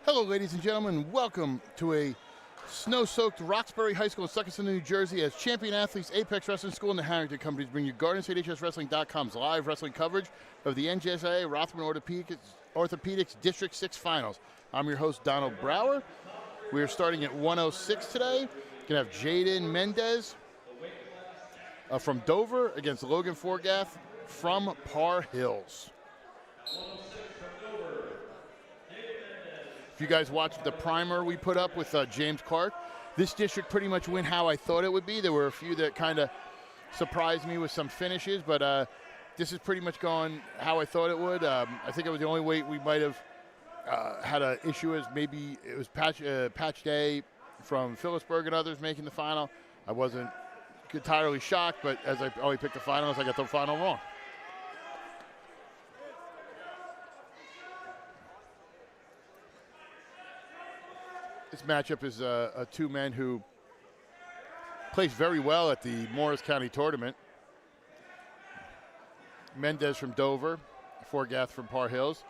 Hello, ladies and gentlemen. Welcome to a snow-soaked Roxbury High School in Jefferson, New Jersey, as champion athletes Apex Wrestling School and the Harrington Companies bring you GSHSW.com's live wrestling coverage of the NJSIAA Rothman Orthopedics District 6 Finals. I'm your host, Donald Brower. We are starting at 106 today. We're going to have Jaden Mendez from Dover against Logan Forgath from Par Hills. If you guys watched the primer we put up with James Clark, this district pretty much went how I thought it would be. There were a few that kind of surprised me with some finishes, but this is pretty much going how I thought it would. I think it was the only way we might have had an issue is maybe it was Patch Day from Phillipsburg and others making the final. I wasn't entirely shocked, but as I always picked the finals, I got the final wrong. This matchup is two men who placed very well at the Morris County tournament. Mendez from Dover, Forgath from Par Hills.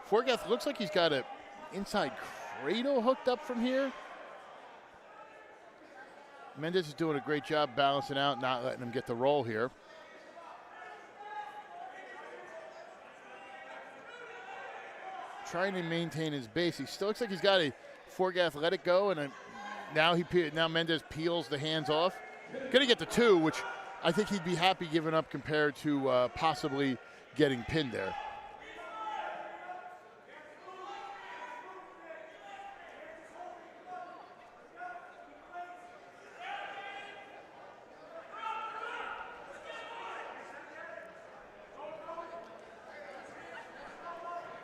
Forgath looks like he's got an inside cradle hooked up from here. Mendez is doing a great job balancing out, not letting him get the roll here. Trying to maintain his base. He still looks like he's got a Forgath let it go, and now Mendez peels the hands off. Gonna get the two, which I think he'd be happy giving up compared to possibly getting pinned there.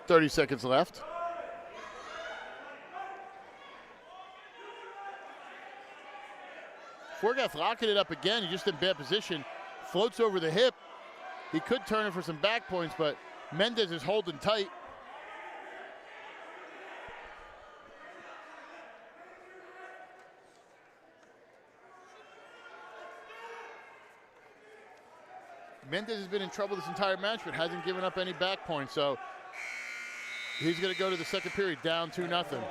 .30 seconds left. Forgath locking it up again. He just in bad position. Floats over the hip. He could turn it for some back points, but Mendez is holding tight. Mendez has been in trouble this entire match, but hasn't given up any back points, so he's going to go to the second period down 2-0.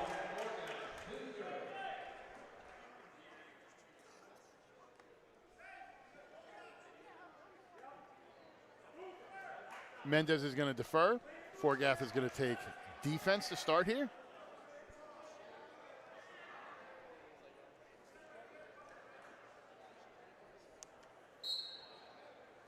Mendez is going to defer. Forgath is going to take defense to start here.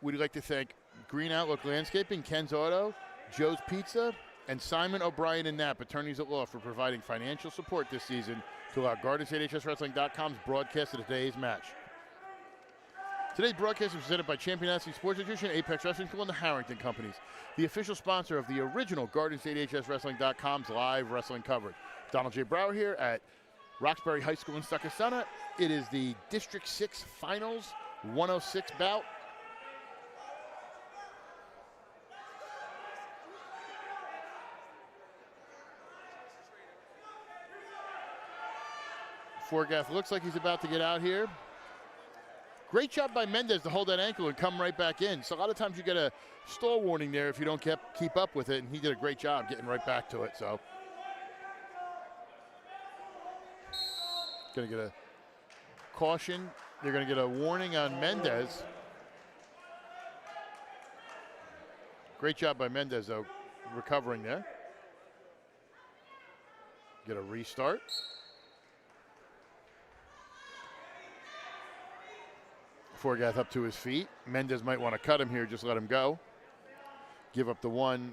We'd like to thank Green Outlook Landscaping, Ken's Auto, Joe's Pizza, and Simon O'Brien and Knapp, attorneys at law, for providing financial support this season to allow GSHSW.com's broadcast of today's match. Today's broadcast is presented by Champion Athlete Sports Nutrition, Apex Wrestling School, and the Harrington Companies, the official sponsor of the original GSHSW.com's live wrestling coverage. Donald J. Brower here at Roxbury High School in Stuckasana. It is the District 6 Finals 106 bout. Forgath looks like he's about to get out here. Great job by Mendez to hold that ankle and come right back in. So a lot of times you get a stall warning there if you don't keep up with it, and he did a great job getting right back to it. So gonna get a caution. They're gonna get a warning on Mendez. Great job by Mendez though, recovering there. Get a restart. Forgath up to his feet. Mendez might want to cut him here, just let him go. Give up the one,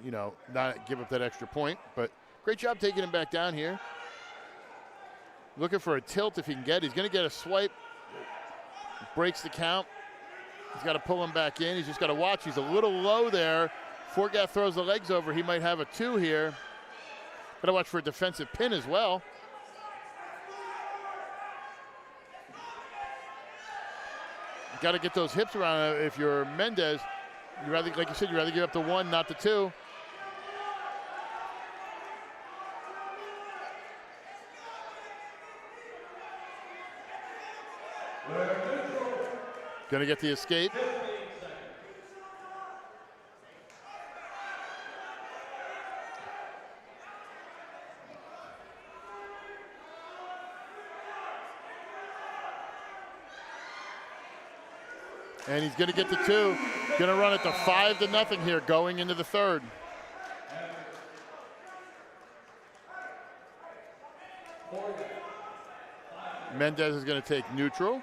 not give up that extra point, but great job taking him back down here. Looking for a tilt if he can get it. He's going to get a swipe. Breaks the count. He's got to pull him back in. He's just got to watch. He's a little low there. Forgath throws the legs over. He might have a two here. Got to watch for a defensive pin as well. Got to get those hips around. If you're Mendez, you rather, like you said, you rather give up the one, not the two. Going to get the escape. And he's going to get the 2. Going to run it to 5-0 here going into the third. Mendez is going to take neutral.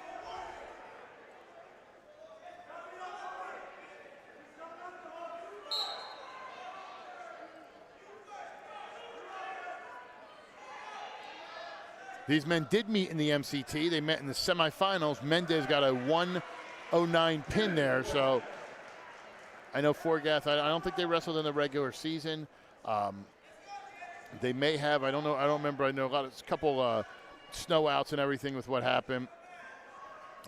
These men did meet in the MCT. They met in the semifinals. Mendez got a 109 pin there, so I know Forgath, I don't think they wrestled in the regular season. They may have, I don't know, I don't remember. I know a couple snow outs and everything with what happened.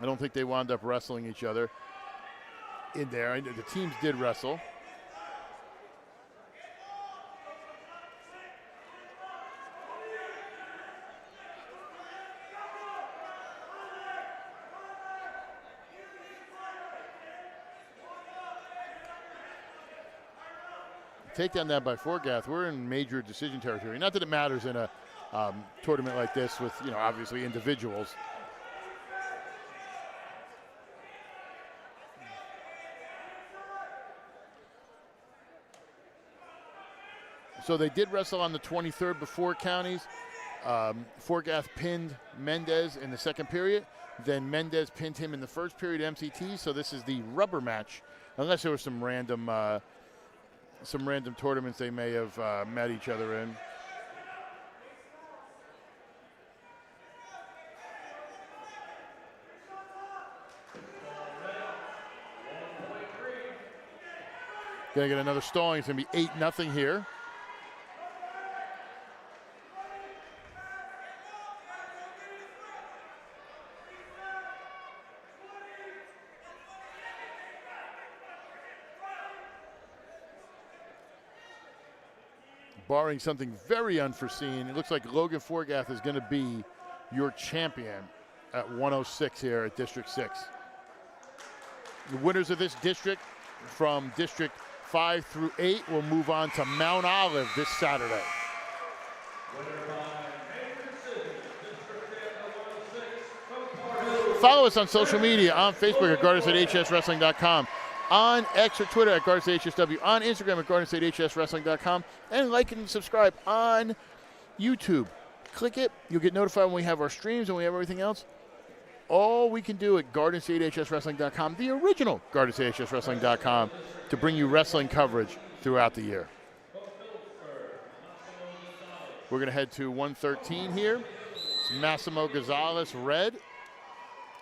I don't think they wound up wrestling each other in there. The teams did wrestle. Takedown that by Forgath. We're in major decision territory. Not that it matters in a tournament like this with, obviously individuals. So they did wrestle on the 23rd before counties. Forgath pinned Mendez in the second period. Then Mendez pinned him in the first period MCT. So this is the rubber match, unless there was some random tournaments they may have met each other in. Gonna get another stalling. It's gonna be 8-0 here. Barring something very unforeseen, it looks like Logan Forgath is going to be your champion at 106 here at District 6. The winners of this district from District 5 through 8 will move on to Mount Olive this Saturday. Follow us on social media, on Facebook at GardenStateHSWrestling.com, on X or Twitter at GardenStateHSW, on Instagram at GardenStateHSWrestling.com, and like and subscribe on YouTube. Click it. You'll get notified when we have our streams and we have everything else. All we can do at GardenStateHSWrestling.com, the original GardenStateHSWrestling.com, to bring you wrestling coverage throughout the year. We're going to head to 113 here. It's Massimo Gonzalez, red.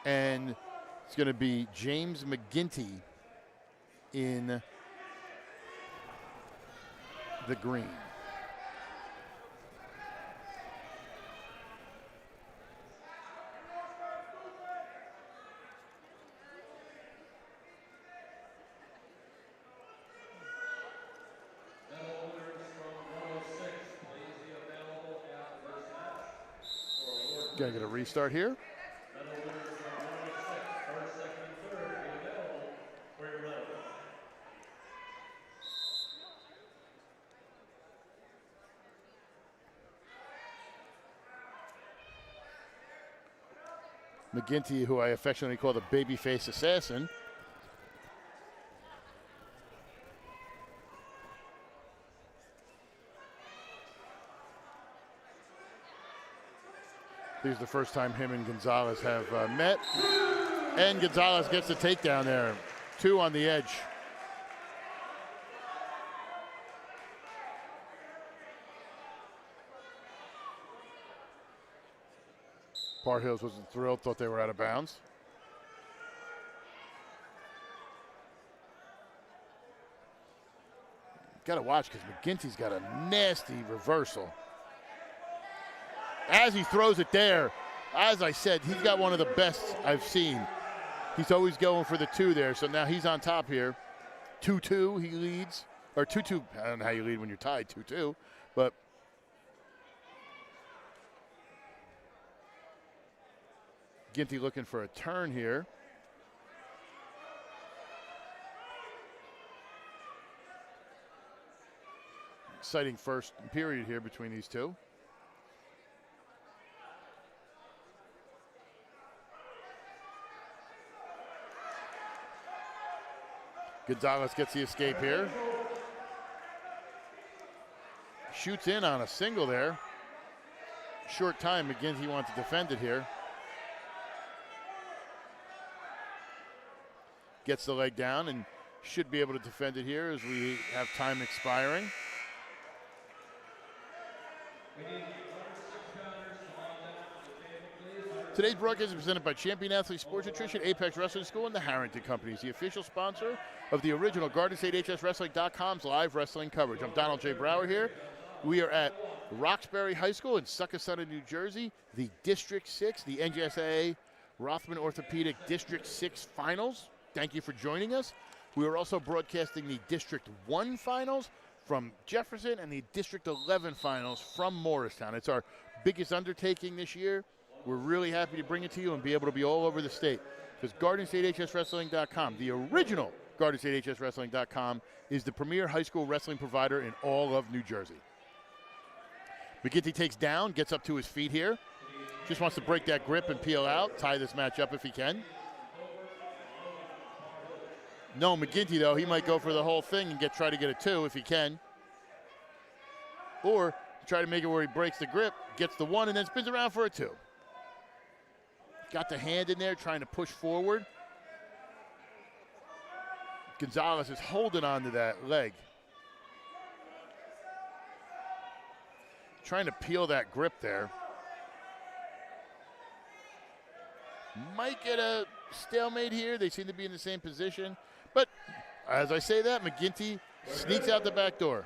And it's going to be James McGinty in the green. Going to get a restart here. McGinty, who I affectionately call the babyface assassin. This is the first time him and Gonzalez have met. And Gonzalez gets the takedown there. 2 on the edge. Bar Hills wasn't thrilled, thought they were out of bounds. Got to watch because McGinty's got a nasty reversal. As he throws it there, as I said, he's got one of the best I've seen. He's always going for the 2 there, so now he's on top here. 2-2, he leads. Or 2-2, I don't know how you lead when you're tied, 2-2. But McGinty looking for a turn here. Exciting first period here between these two. Gonzalez gets the escape here. Shoots in on a single there. Short time, McGinty wants to defend it here. Gets the leg down and should be able to defend it here as we have time expiring. Today's broadcast is presented by Champion Athlete Sports Nutrition, Apex Wrestling School, and the Harrington Companies, the official sponsor of the original GardenStateHSWrestling.com's live wrestling coverage. I'm Donald J. Brower here. We are at Roxbury High School in Succothon, New Jersey, the District 6, the NJSIAA Rothman Orthopedic District 6 Finals. Thank you for joining us. We are also broadcasting the District 1 Finals from Jefferson and the District 11 Finals from Morristown. It's our biggest undertaking this year. We're really happy to bring it to you and be able to be all over the state. Because GardenStateHSWrestling.com, the original GardenStateHSWrestling.com, is the premier high school wrestling provider in all of New Jersey. McGinty takes down, gets up to his feet here. Just wants to break that grip and peel out, tie this match up if he can. No, McGinty, though, he might go for the whole thing and try to get a 2 if he can. Or try to make it where he breaks the grip, gets the 1, and then spins around for a 2. Got the hand in there, trying to push forward. Gonzalez is holding on to that leg. Trying to peel that grip there. Might get a stalemate here. They seem to be in the same position. But as I say that, McGinty sneaks out the back door.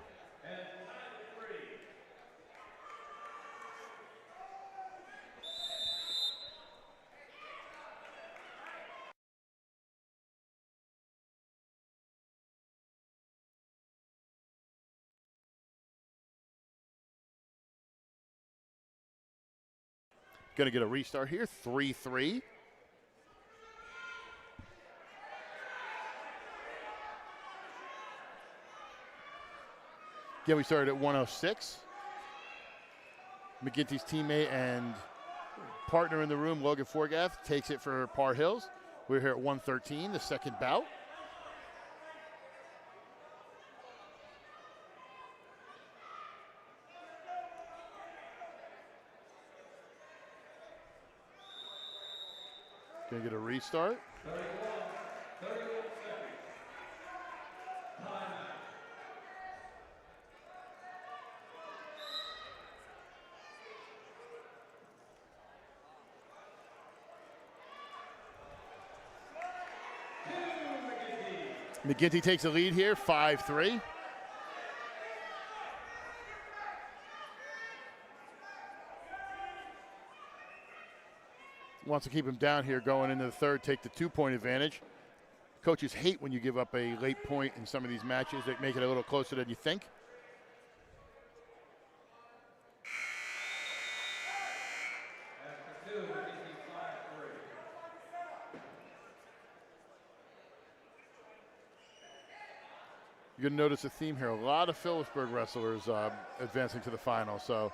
Going to get a restart here, 3-3. Again, we started at 106. McGinty's teammate and partner in the room, Logan Forgath, takes it for Par Hills. We're here at 113, the second bout. Gonna get a restart. McGinty takes the lead here, 5-3. Wants to keep him down here going into the third, take the 2-point advantage. Coaches hate when you give up a late point in some of these matches. They make it a little closer than you think. You're going to notice a theme here. A lot of Phillipsburg wrestlers advancing to the final. So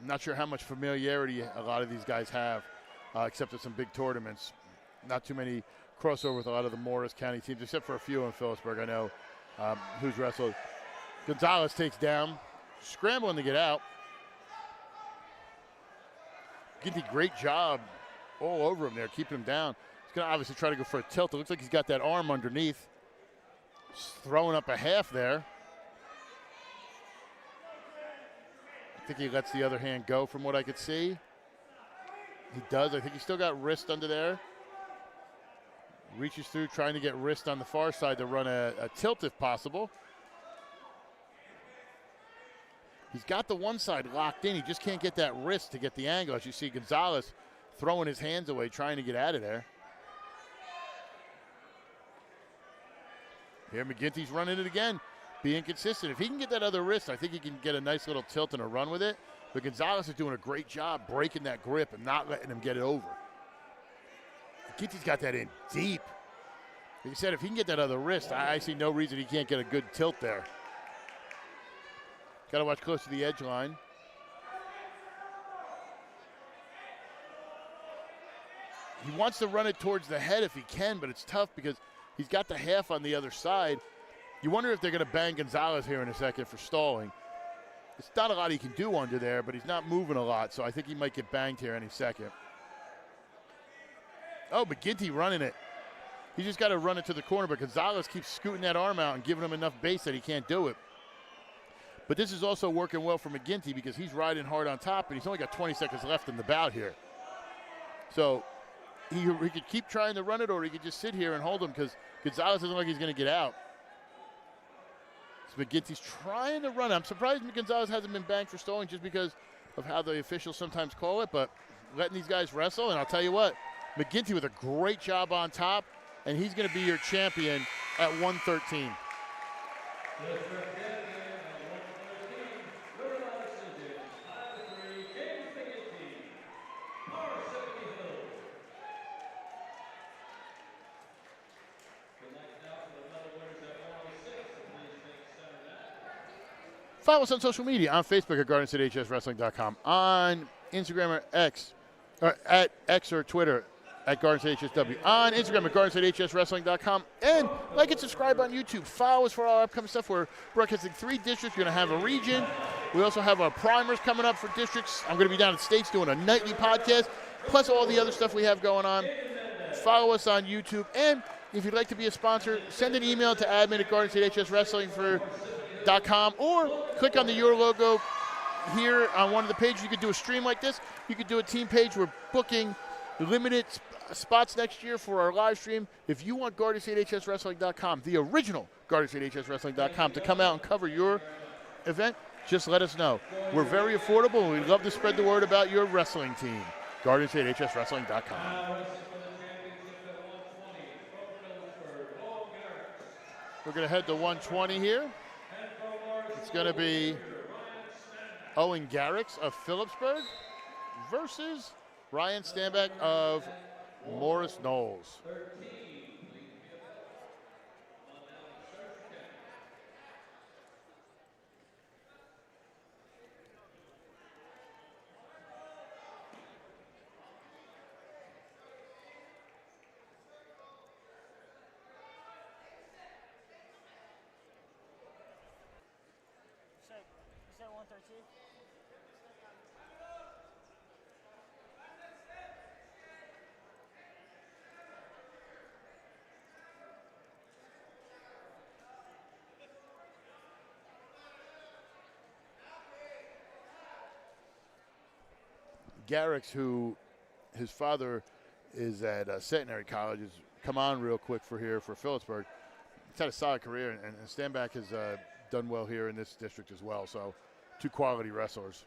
not sure how much familiarity a lot of these guys have, except at some big tournaments. Not too many crossover with a lot of the Morris County teams, except for a few in Phillipsburg. I know who's wrestled. Gonzalez takes down, scrambling to get out. Ginty, great job all over him there, keeping him down. He's going to obviously try to go for a tilt. It looks like he's got that arm underneath. Throwing up a half there. I think he lets the other hand go from what I could see. He does. I think he's still got wrist under there. Reaches through, trying to get wrist on the far side to run a tilt if possible. He's got the one side locked in. He just can't get that wrist to get the angle. As you see Gonzalez throwing his hands away, trying to get out of there. Here McGinty's running it again, being consistent. If he can get that other wrist, I think he can get a nice little tilt and a run with it. But Gonzalez is doing a great job breaking that grip and not letting him get it over. McGinty's got that in deep. Like I said, if he can get that other wrist, I see no reason he can't get a good tilt there. Got to watch close to the edge line. He wants to run it towards the head if he can, but it's tough because He's got the half on the other side. You wonder if they're going to bang Gonzalez here in a second for stalling. It's not a lot he can do under there, but he's not moving a lot, so I think he might get banged here any second. Oh, McGinty running it. He just got to run it to the corner, but Gonzalez keeps scooting that arm out and giving him enough base that he can't do it. But this is also working well for McGinty because he's riding hard on top, and he's only got 20 seconds left in the bout here. So he could keep trying to run it, or he could just sit here and hold him because Gonzalez doesn't look like he's going to get out. McGinty's trying to run it. I'm surprised Gonzalez hasn't been banged for stalling just because of how the officials sometimes call it, but letting these guys wrestle, and I'll tell you what, McGinty with a great job on top, and he's going to be your champion at 113. Follow us on social media, on Facebook at GardenStateHSWrestling.com, on Instagram or X, or at X or Twitter at GardenStateHSW, on Instagram at GardenStateHSWrestling.com, and like and subscribe on YouTube. Follow us for all our upcoming stuff. We're broadcasting 3 districts. We're going to have a region. We also have our primers coming up for districts. I'm going to be down in States doing a nightly podcast, plus all the other stuff we have going on. Follow us on YouTube, and if you'd like to be a sponsor, send an email to admin at GardenStateHSWrestling.com, or click on the Your logo here on one of the pages. You could do a stream like this. You could do a team page. We're booking limited spots next year for our live stream. If you want GardenStateHSWrestling.com, the original GardenStateHSWrestling.com, to come out and cover your event, just let us know. We're very affordable, and we'd love to spread the word about your wrestling team. GardenStateHSWrestling.com. We're going to head to 120 here. It's going to be Owen Garrix of Phillipsburg versus Ryan Stanback of Morris Knowles. Garrix, who his father is at Centenary College, has come on real quick for Phillipsburg. He's had a solid career, and Stanback has done well here in this district as well. So 2 quality wrestlers.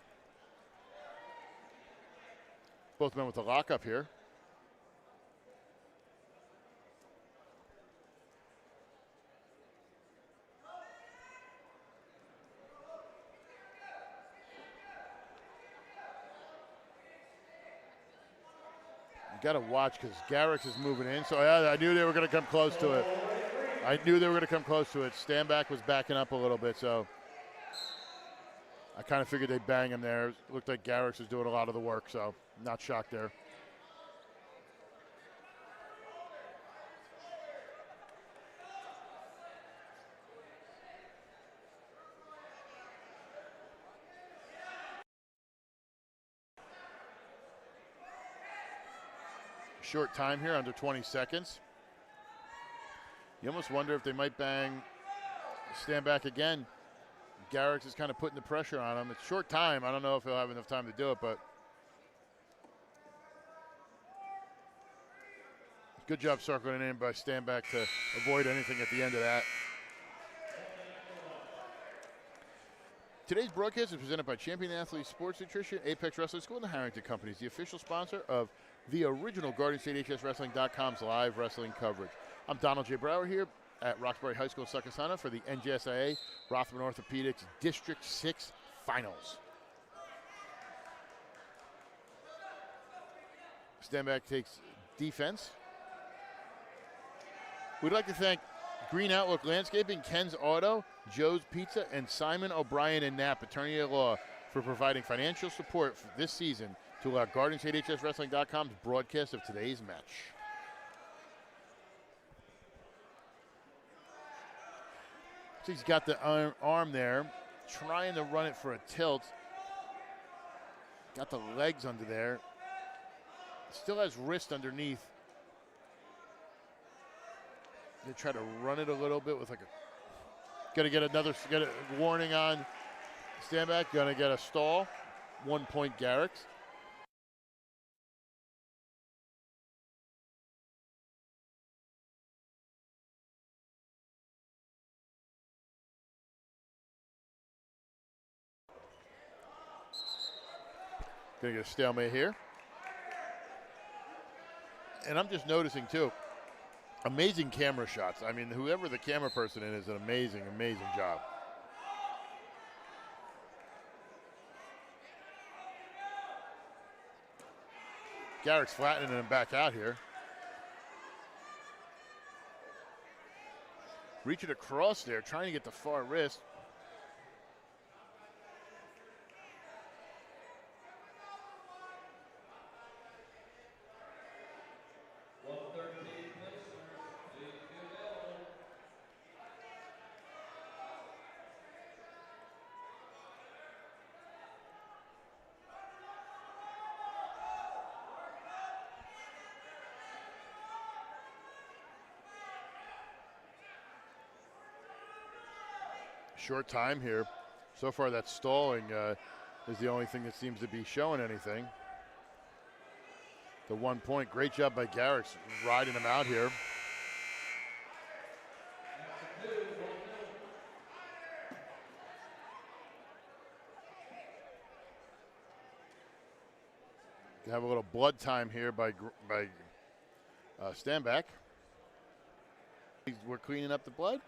Both men with a lockup here. Got to watch because Garrix is moving in. So I knew they were going to come close to it. Stanback was backing up a little bit, so I kind of figured they'd bang him there. It looked like Garrix was doing a lot of the work, so not shocked there. Short time here, under 20 seconds. You almost wonder if they might bang Stanback again. Garrix is kind of putting the pressure on him. It's short time. I don't know if he'll have enough time to do it, but good job circling in by Stanback to avoid anything at the end of that. Today's broadcast is presented by Champion Athlete Sports Nutrition, Apex Wrestling School, and the Harrington Companies, the official sponsor of the original GardenStateHSWrestling.com's live wrestling coverage. I'm Donald J. Brower here at Roxbury High School in Succothana for the NJSIAA Rothman Orthopedics District 6 Finals. Stanback takes defense. We'd like to thank Green Outlook Landscaping, Ken's Auto, Joe's Pizza, and Simon O'Brien and Knapp, attorney at law, for providing financial support for this season to allow GardenStateHSWrestling.com's broadcast of today's match. He's got the arm there, trying to run it for a tilt. Got the legs under there. Still has wrist underneath. They try to run it a little bit with like a. Gonna get a warning on stand back. Gonna get a stall. 1 point Garrix. Gonna get a stalemate here. And I'm just noticing too, amazing camera shots. I mean, whoever the camera person is an amazing, amazing job. Garrick's flattening him back out here. Reaching across there, trying to get the far wrist. Short time here. So far that stalling is the only thing that seems to be showing anything. The 1 point, great job by Garrix riding him out here. Have a little blood time here by Stanback. We're cleaning up the blood.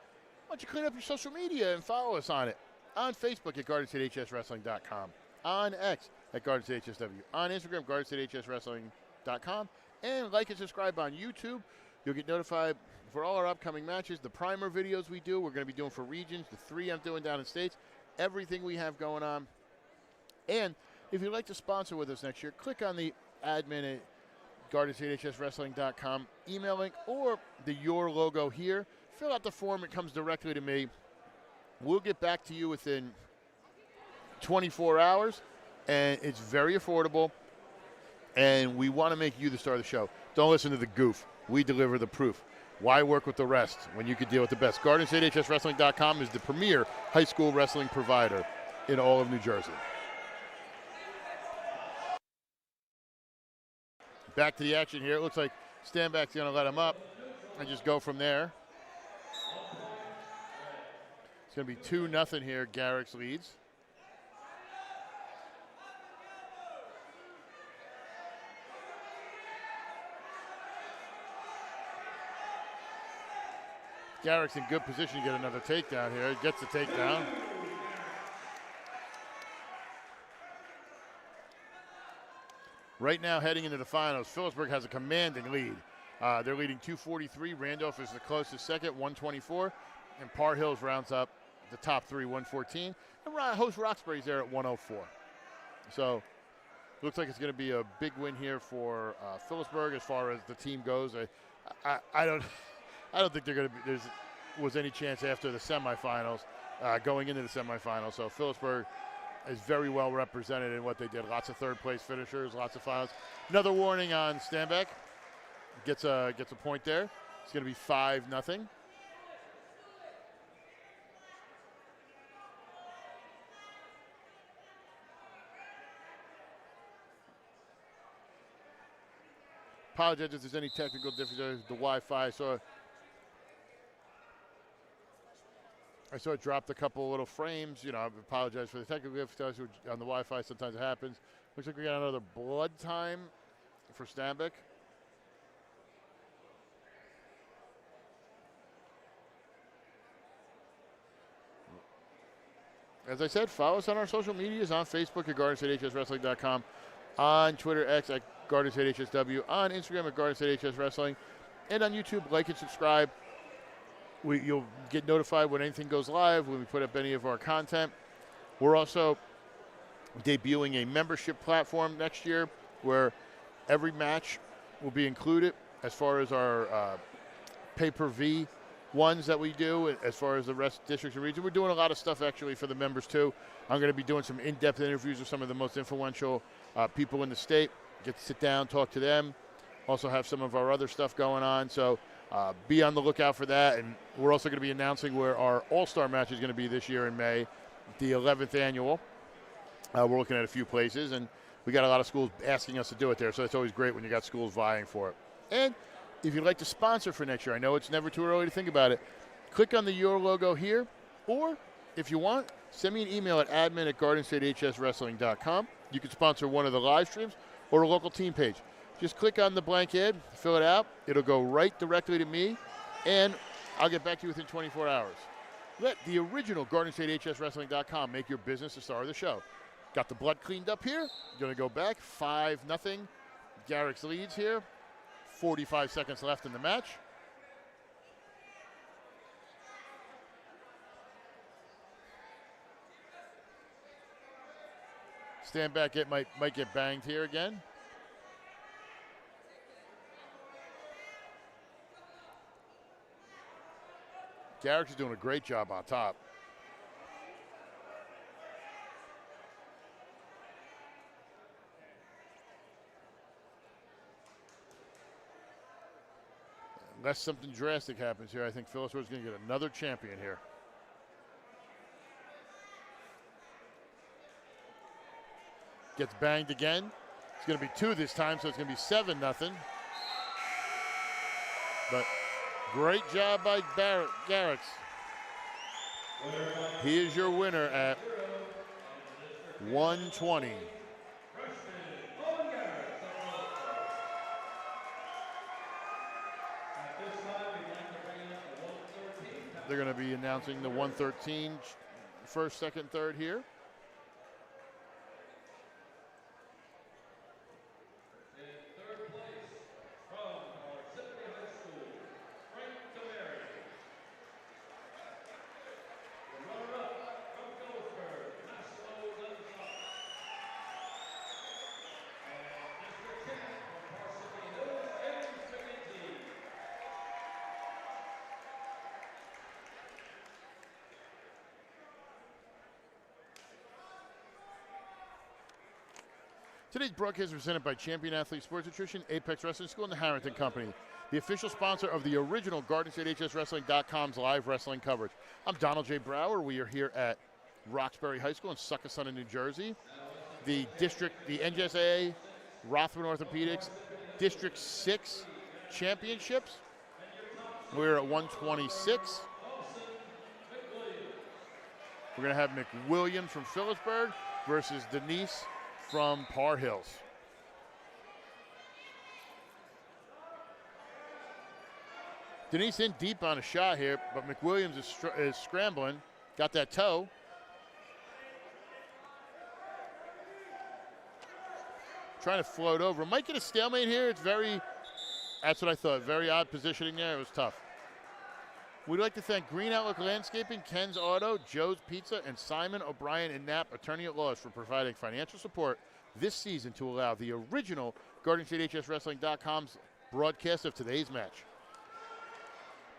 Why don't you clean up your social media and follow us on it? On Facebook at GardenStateHSWrestling.com. On X at GardenStateHSW. On Instagram, GardenStateHSWrestling.com. And like and subscribe on YouTube. You'll get notified for all our upcoming matches. The primer videos we do, we're going to be doing for regions. The 3 I'm doing down in States. Everything we have going on. And if you'd like to sponsor with us next year, click on the admin at GardenStateHSWrestling.com email link or the Your logo here. Fill out the form. It comes directly to me. We'll get back to you within 24 hours, and it's very affordable, and we want to make you the star of the show. Don't listen to the goof. We deliver the proof. Why work with the rest when you could deal with the best? GardenStateHSWrestling.com is the premier high school wrestling provider in all of New Jersey. Back to the action here. It looks like Stanback's going to let him up and just go from there. It's going to be 2-0 here. Garrix leads. Garrix in good position to get another takedown here. He gets the takedown. Right now, heading into the finals, Phillipsburg has a commanding lead. They're leading 243. Randolph is the closest second, 124. And Par Hills rounds up the top 3, 114. And host Roxbury's there at 104. So, looks like it's going to be a big win here for Phillipsburg as far as the team goes. I don't think they're going to be. There was any chance after the semifinals, going into the semifinals. So Phillipsburg is very well represented in what they did. Lots of third-place finishers, lots of finals. Another warning on Stanback. Gets a point there. It's going to be 5-0. Apologize if there's any technical difficulties. The Wi-Fi. I saw it dropped a couple little frames. You know, I apologize for the technical difficulties on the Wi-Fi. Sometimes it happens. Looks like we got another blood time for Stanback. As I said, follow us on our social medias on Facebook at GardenStateHSWrestling.com, on Twitter, X at GardenStateHSW, on Instagram at GardenStateHSWrestling, and on YouTube. Like and subscribe. You'll get notified when anything goes live, when we put up any of our content. We're also debuting a membership platform next year where every match will be included as far as our pay-per-view ones that we do as far as the rest districts and regions. We're doing a lot of stuff actually for the members too. I'm going to be doing some in-depth interviews with some of the most influential people in the state. Get to sit down, talk to them. Also have some of our other stuff going on. So be on the lookout for that. And we're also going to be announcing where our All-Star match is going to be this year in May, the 11th annual. We're looking at a few places, and we got a lot of schools asking us to do it there. So it's always great when you got schools vying for it. And if you'd like to sponsor for next year, I know it's never too early to think about it. Click on the Your logo here, or if you want, send me an email at admin@GardenStateHSWrestling.com. You can sponsor one of the live streams or a local team page. Just click on the blank ad, fill it out. It'll go right directly to me, and I'll get back to you within 24 hours. Let the original GardenStateHSWrestling.com make your business the star of the show. Got the blood cleaned up here. Going to go back 5-0. Garrick's leads here. 45 seconds left in the match. Stand back, it might get banged here again. Garrick is doing a great job on top. Unless something drastic happens here, I think Phillipsburg is going to get another champion here. Gets banged again. It's going to be 2 this time, so it's going to be 7-0. But great job by Garrett. He is your winner at 120. They're going to be announcing the 113 first, second, third here. Today's broadcast is presented by Champion Athlete Sports Nutrition, Apex Wrestling School, and the Harrington Company, the official sponsor of the original GardenStateHSWrestling.com's live wrestling coverage. I'm Donald J. Brower. We are here at Roxbury High School in Succothon, New Jersey. The NJSIAA Rothman Orthopedics District 6 Championships. We're at 126. We're going to have McWilliams from Phillipsburg versus Denise from Par Hills. Denise in deep on a shot here, but McWilliams is scrambling. Got that toe. Trying to float over. Might get a stalemate here. That's what I thought. Very odd positioning there. It was tough. We'd like to thank Green Outlook Landscaping, Ken's Auto, Joe's Pizza, and Simon O'Brien and Knapp, attorney at law, for providing financial support this season to allow the original GardenStateHSWrestling.com's broadcast of today's match.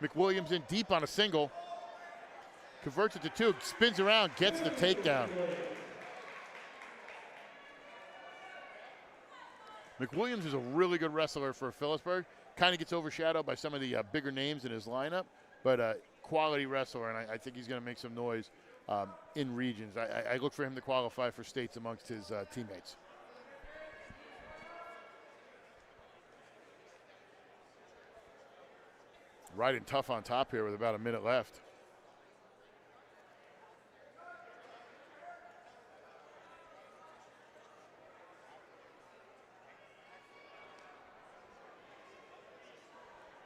McWilliams in deep on a single. Converts it to 2, spins around, gets the takedown. McWilliams is a really good wrestler for Phillipsburg. Kind of gets overshadowed by some of the bigger names in his lineup, but quality wrestler, and I think he's going to make some noise in regions. I look for him to qualify for states amongst his teammates. Riding tough on top here with about a minute left.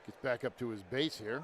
Gets back up to his base here.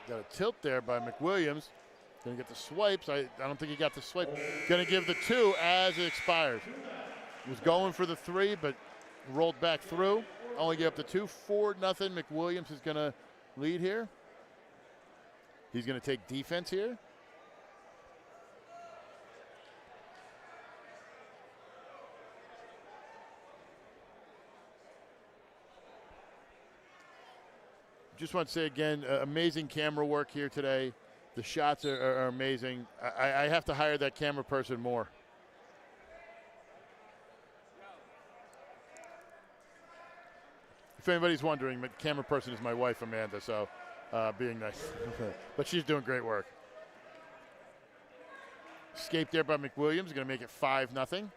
Got a tilt there by McWilliams. Gonna get the swipes. I don't think he got the swipe. Gonna give the 2 as it expires. Was going for the 3, but rolled back through. Only gave up the 2, 4-0. McWilliams is gonna lead here. He's gonna take defense here. Just want to say again, amazing camera work here today. The shots are amazing. I have to hire that camera person more. If anybody's wondering, the camera person is my wife, Amanda, so being nice. But she's doing great work. Escape there by McWilliams, going to make it 5-0.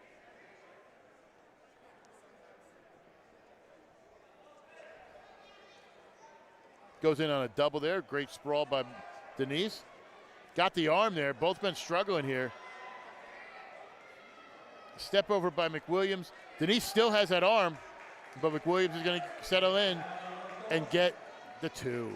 Goes in on a double there. Great sprawl by Denise. Got the arm there. Both men struggling here. Step over by McWilliams. Denise still has that arm, but McWilliams is going to settle in and get the 2.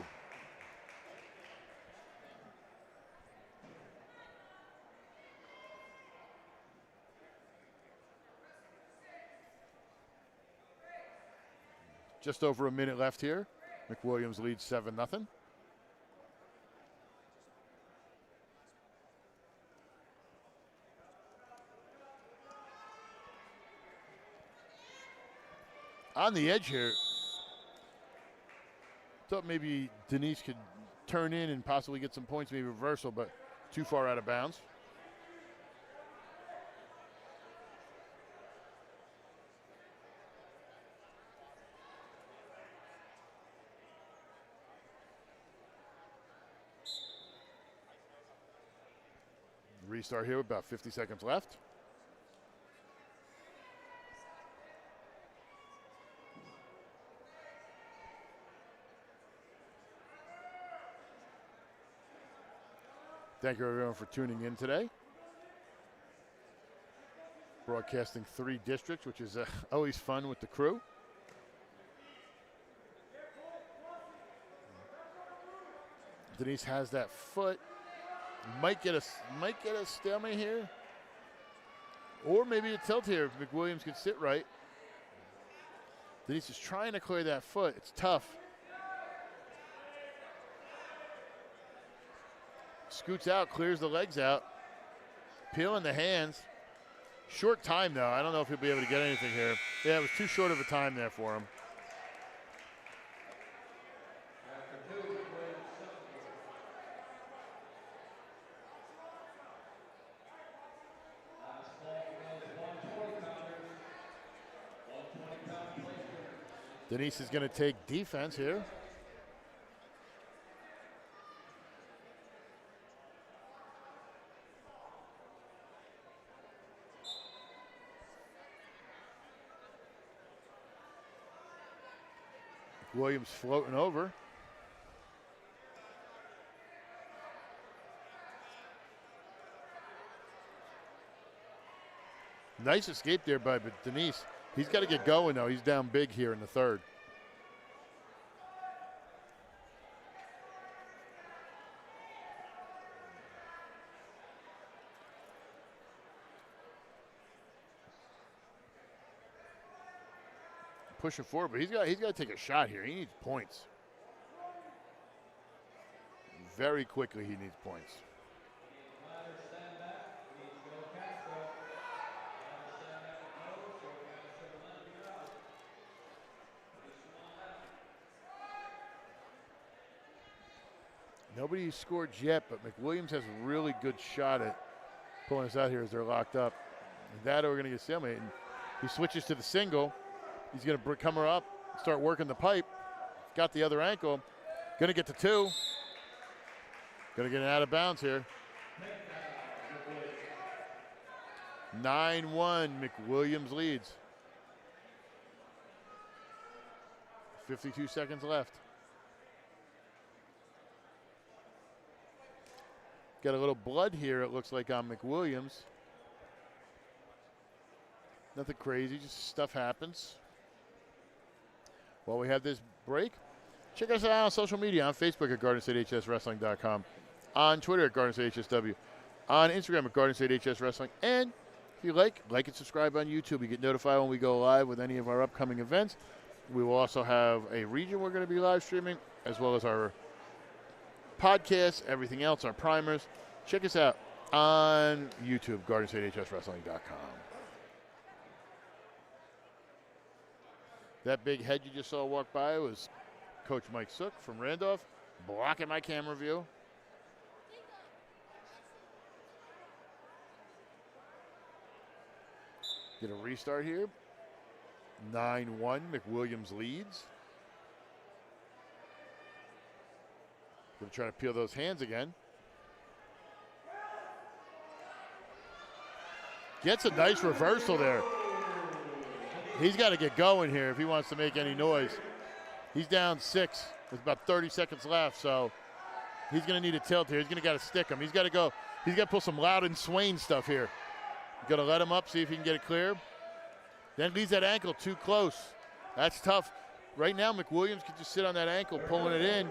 Just over a minute left here. McWilliams leads 7-0. On the edge here, thought maybe Denise could turn in and possibly get some points, maybe reversal, but too far out of bounds. Restart here with about 50 seconds left. Thank you everyone for tuning in today. Broadcasting 3 districts, which is always fun with the crew. Denise has that foot. Might get a stalemate here. Or maybe a tilt here if McWilliams can sit right. Denise is trying to clear that foot. It's tough. Scoots out, clears the legs out. Peeling the hands. Short time though. I don't know if he'll be able to get anything here. Yeah, it was too short of a time there for him. Denise is going to take defense here. Williams floating over. Nice escape there by Denise. He's got to get going though. He's down big here in the 3rd. Pushing forward, but he's got to take a shot here. He needs points. Very quickly he needs points. Nobody scored yet, but McWilliams has a really good shot at pulling us out here as they're locked up. And that we're going to get stalemate. And he switches to the single. He's going to come her up, start working the pipe. Got the other ankle. Going to get to 2. Going to get it out of bounds here. 9-1, McWilliams leads. 52 seconds left. Got a little blood here, it looks like, on McWilliams. Nothing crazy, just stuff happens. While we have this break, Check us out on social media, on Facebook at GardenStateHSWrestling.com, on Twitter at GardenStateHSW, on Instagram at GardenStateHSWrestling, and if you like and subscribe on YouTube. You get notified when we go live with any of our upcoming events. We will also have a region we're going to be live streaming, as well as our podcasts, everything else, our primers. Check us out on YouTube, GardenStateHSWrestling.com. That big head you just saw walk by was Coach Mike Sook from Randolph, blocking my camera view. Get a restart here. 9-1, McWilliams leads. Gonna try to peel those hands again. Gets a nice reversal there. He's got to get going here if he wants to make any noise. He's down 6 with about 30 seconds left, so he's going to need a tilt here. He's going to got to stick him. He's got to go. He's got to pull some Loudon Swain stuff here. Got to let him up, see if he can get it clear. Then leaves that ankle too close. That's tough. Right now, McWilliams can just sit on that ankle, pulling it in,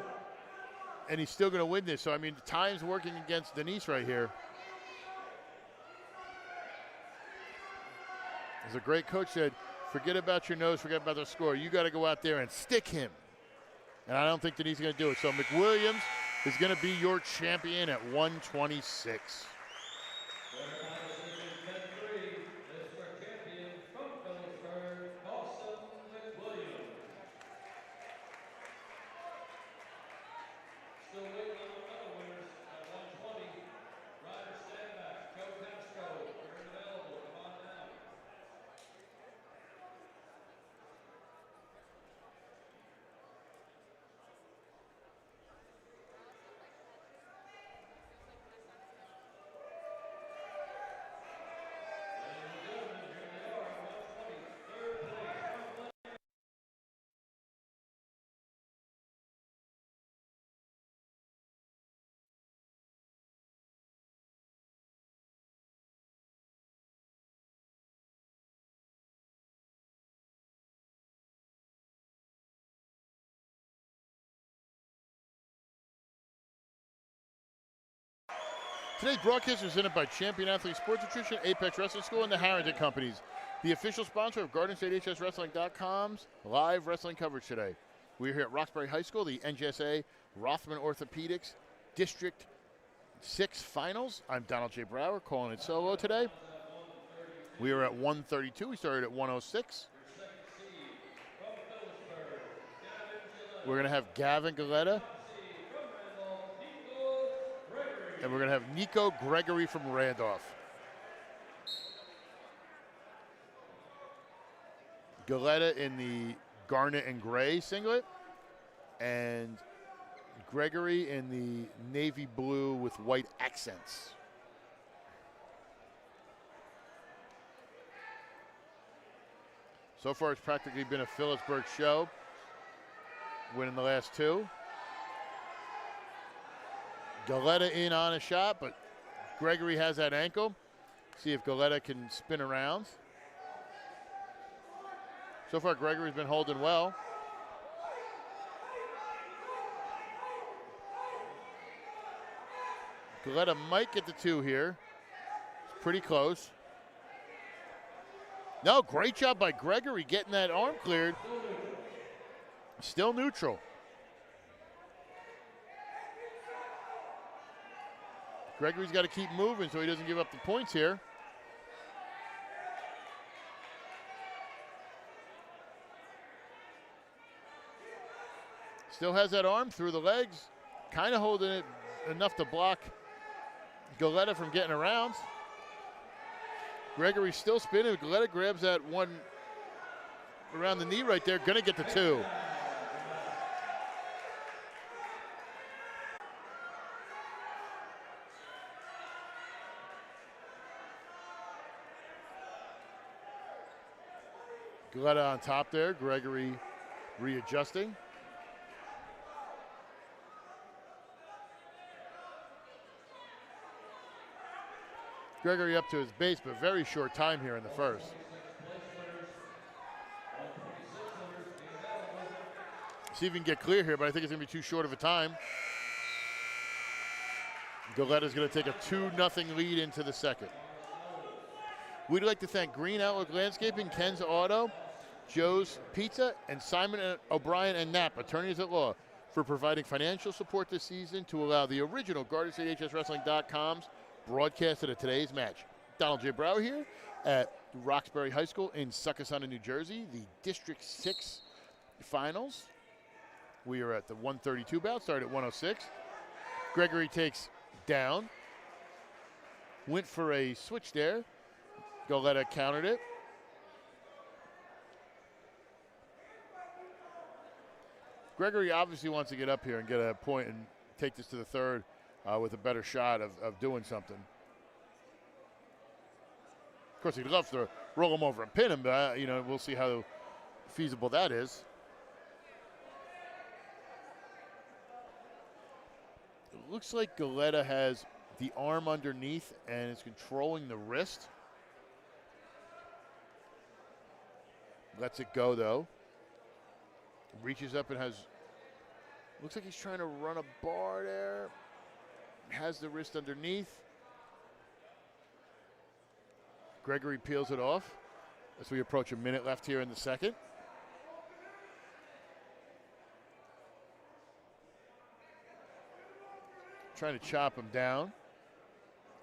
and he's still going to win this. So, I mean, the time's working against Denise right here. As a great coach said, forget about your nose, forget about the score. You got to go out there and stick him. And I don't think Denise is going to do it. So McWilliams is going to be your champion at 126. Today's broadcast is presented by Champion Athlete Sports Nutrition, Apex Wrestling School, and the Harrington Companies, the official sponsor of GardenStateHSWrestling.com's live wrestling coverage today. We're here at Roxbury High School, the NJSIAA Rothman Orthopedics District 6 Finals. I'm Donald J. Brower calling it solo today. We are at 132. We started at 106. We're going to have Gavin Galetta. And we're going to have Nico Gregory from Randolph. Galetta in the garnet and gray singlet. And Gregory in the navy blue with white accents. So far, it's practically been a Phillipsburg show, winning the last 2. Galetta in on a shot, but Gregory has that ankle. See if Galetta can spin around. So far, Gregory's been holding well. Galetta might get the 2 here. It's pretty close. No, great job by Gregory getting that arm cleared. Still neutral. Gregory's got to keep moving so he doesn't give up the points here. Still has that arm through the legs, kind of holding it enough to block Galetta from getting around. Gregory's still spinning. Galetta grabs that one around the knee right there, gonna get the 2. Galetta on top there, Gregory readjusting. Gregory up to his base, but very short time here in the first. See if we can get clear here, but I think it's going to be too short of a time. Goletta's going to take a 2-0 lead into the second. We'd like to thank Green Outlook Landscaping, Ken's Auto, Joe's Pizza, and Simon O'Brien and Knapp, attorneys at law, for providing financial support this season to allow the original GSHSW.com's broadcast of today's match. Donald J. Brower here at Roxbury High School in Succossona, New Jersey, the District 6 finals. We are at the 132 bout, started at 106. Gregory takes down. Went for a switch there. Goletta countered it. Gregory obviously wants to get up here and get a point and take this to the third with a better shot of doing something. Of course, he'd love to roll him over and pin him, but we'll see how feasible that is. It looks like Goletta has the arm underneath and is controlling the wrist. Lets it go, though. Reaches up and looks like he's trying to run a bar there. Has the wrist underneath. Gregory peels it off as we approach a minute left here in the second. Trying to chop him down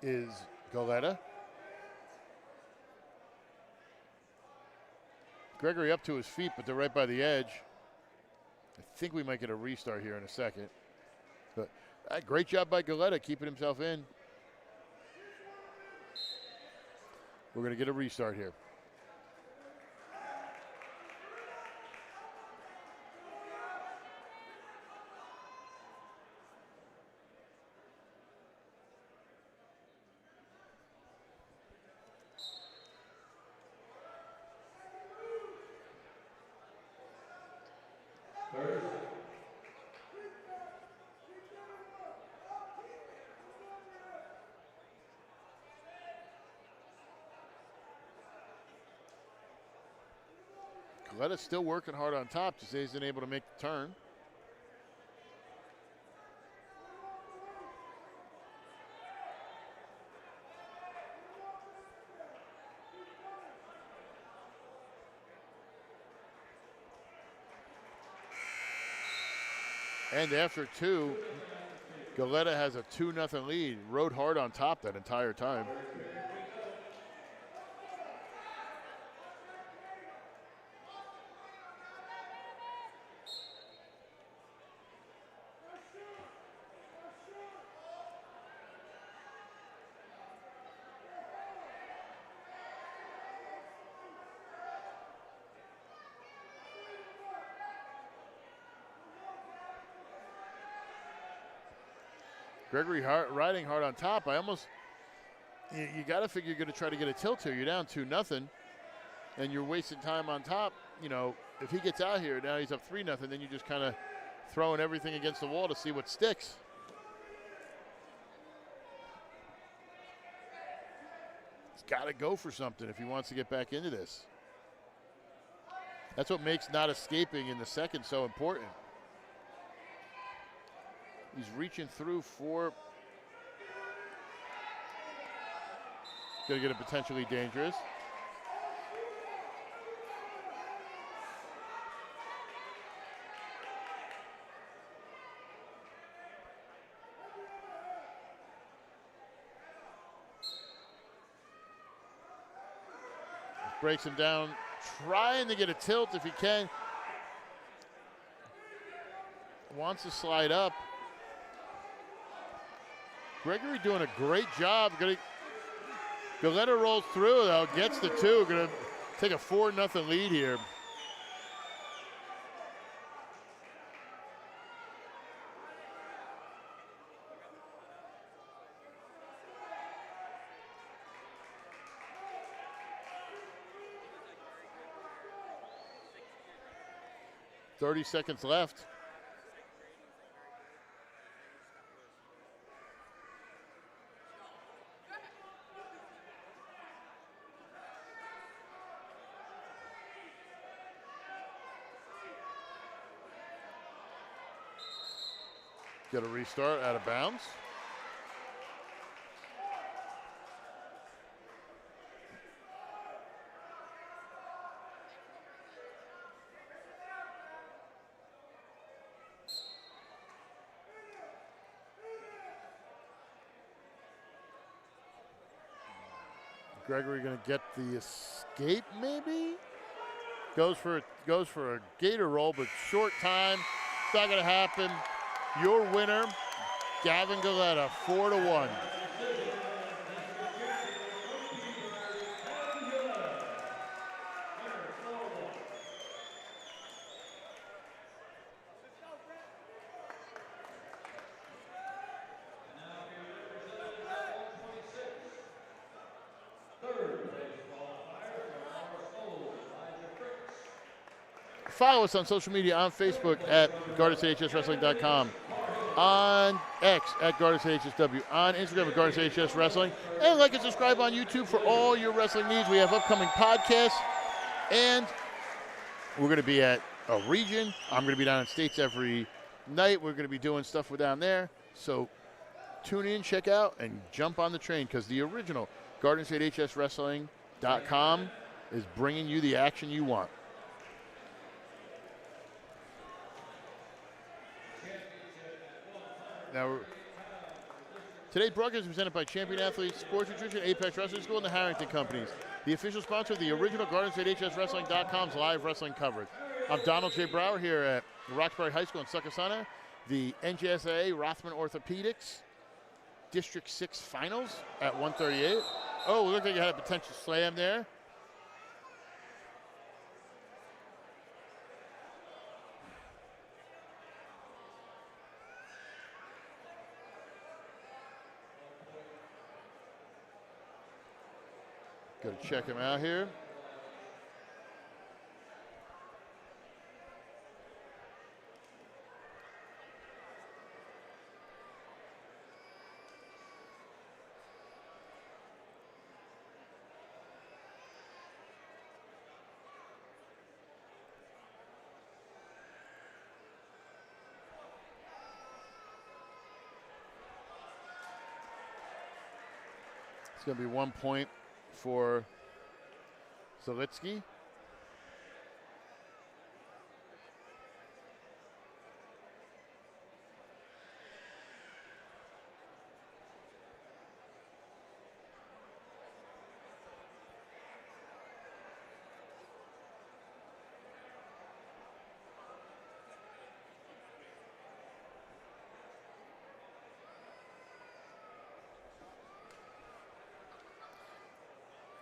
is Goletta. Gregory up to his feet, but they're right by the edge. I think we might get a restart here in a second. But great job by Goletta keeping himself in. We're going to get a restart here. Goletta's still working hard on top, just isn't able to make the turn. And after two, Goletta has a 2-0 lead. Rode hard on top that entire time. Gregory riding hard on top. You got to figure you're going to try to get a tilt here. You're down 2-0, and you're wasting time on top. If he gets out here, now he's up 3-0, then you're just kind of throwing everything against the wall to see what sticks. He's got to go for something if he wants to get back into this. That's what makes not escaping in the second so important. He's reaching through for. Going to get it potentially dangerous. Breaks him down, trying to get a tilt if he can. Wants to slide up. Gregory doing a great job. Goletta rolls through, though, gets the two. Going to take a 4-0 lead here. .30 seconds left. Got a restart out of bounds. Gregory going to get the escape, maybe? Goes for a gator roll, but short time. It's not going to happen. Your winner, Gavin Galetta, 4-1. Follow us on social media, on Facebook at GardenStateHSWrestling.com, on X at GardenStateHSW, on Instagram at GardenStateHSWrestling, and like and subscribe on YouTube for all your wrestling needs. We have upcoming podcasts, and we're going to be at a region. I'm going to be down in States every night. We're going to be doing stuff down there. So tune in, check out, and jump on the train, because the original GardenStateHSWrestling.com is bringing you the action you want. Now, today's broadcast is presented by Champion Athletes, Sports Nutrition, Apex Wrestling School, and the Harrington Companies, the official sponsor of the original GardenStateHSWrestling.com's live wrestling coverage. I'm Donald J. Brower here at Roxbury High School in Succossana, the NJSIAA Rothman Orthopedics District 6 Finals at 138. Oh, it looked like you had a potential slam there. Got to check him out here. It's going to be 1 point for Zalitsky.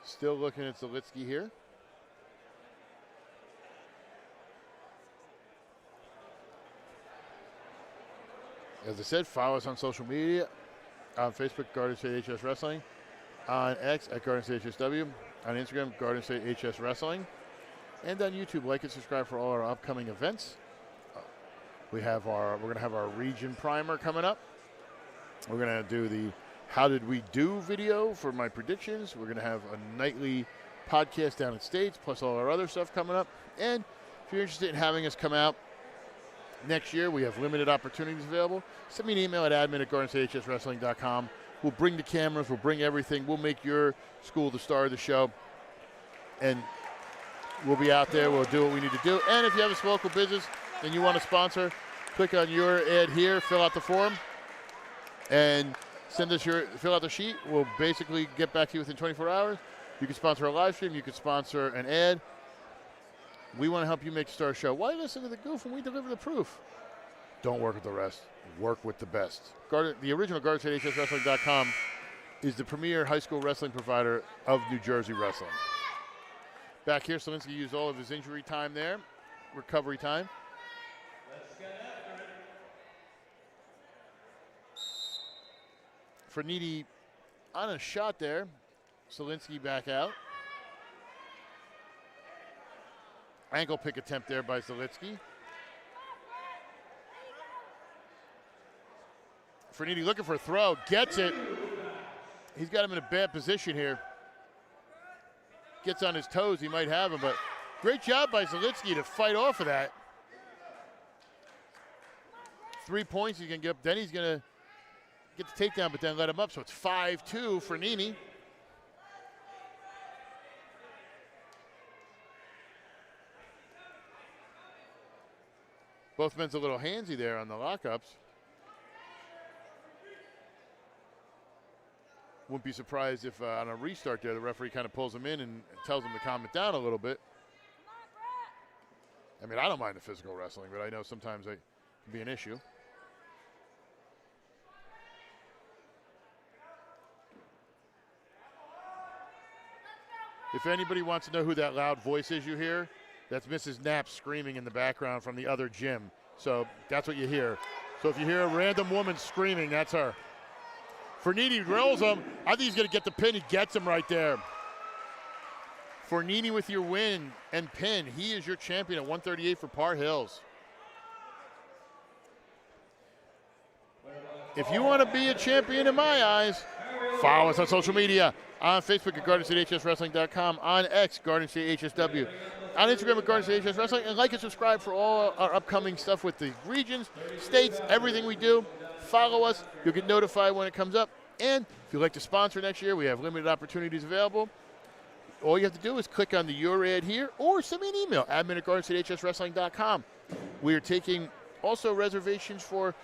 Still looking at Zalitsky here. As I said, follow us on social media, on Facebook, Garden State HS Wrestling, on X at Garden State HSW, on Instagram, Garden State HS Wrestling, and on YouTube. Like and subscribe for all our upcoming events. We're going to have our region primer coming up. We're going to do the How Did We Do video for my predictions. We're going to have a nightly podcast down in States, plus all our other stuff coming up. And if you're interested in having us come out next year, we have limited opportunities available. Send me an email at admin@GardenStateHSWrestling.com. We'll bring the cameras. We'll bring everything. We'll make your school the star of the show. And we'll be out there. We'll do what we need to do. And if you have a local business and you want to sponsor, click on your ad here, fill out the form, and send us fill out the sheet. We'll basically get back to you within 24 hours. You can sponsor a live stream. You can sponsor an ad. We want to help you make the star show. Why listen to the goof when we deliver the proof? Don't work with the rest. Work with the best. The original GardenStateHSWrestling.com is the premier high school wrestling provider of New Jersey wrestling. Back here, Solinsky used all of his injury time there, recovery time. Let's get after it. Fernidi on a shot there. Solinsky back out. Ankle pick attempt there by Zalitsky. Fernidi looking for a throw, gets it. He's got him in a bad position here. Gets on his toes, he might have him, but great job by Zalitsky to fight off of that. 3 points. He's going to get up. Then he's going to get the takedown, but then let him up. So it's 5-2 for Nini. Both men's a little handsy there on the lockups. Wouldn't be surprised if on a restart there, the referee kind of pulls him in and tells him to calm it down a little bit. I mean, I don't mind the physical wrestling, but I know sometimes it can be an issue. If anybody wants to know who that loud voice is you hear, that's Mrs. Knapp screaming in the background from the other gym. So that's what you hear. So if you hear a random woman screaming, that's her. Fornini drills him. I think he's going to get the pin. He gets him right there. Fornini with your win and pin. He is your champion at 138 for Par Hills. If you want to be a champion in my eyes, follow us on social media. On Facebook at GardenStateHSWrestling.com. On X, GardenStateHSW. On Instagram at GardenStateHSWrestling. And like and subscribe for all our upcoming stuff with the regions, states, everything we do. Follow us. You'll get notified when it comes up. And if you'd like to sponsor next year, we have limited opportunities available. All you have to do is click on the Your Ad here or send me an email, admin at GardenStateHSWrestling.com. We are taking also reservations for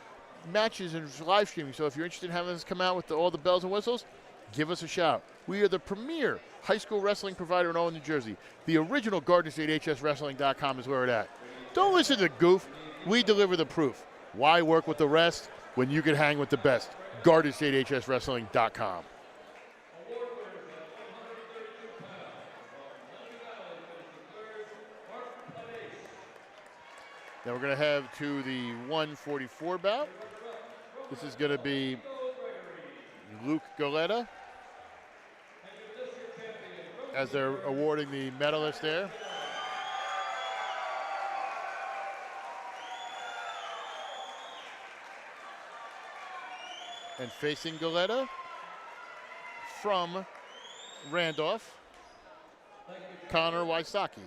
matches and live streaming. So if you're interested in having us come out with all the bells and whistles, give us a shout. We are the premier high school wrestling provider in all of New Jersey. The original GardenStateHSWrestling.com is where it's at. Don't listen to goof. We deliver the proof. Why work with the rest when you can hang with the best? GardenStateHSWrestling.com. Now we're going to have to the 144 bout. This is going to be Luke Goleta as they're awarding the medalist there. And facing Goleta from Randolph, Connor Wysocki.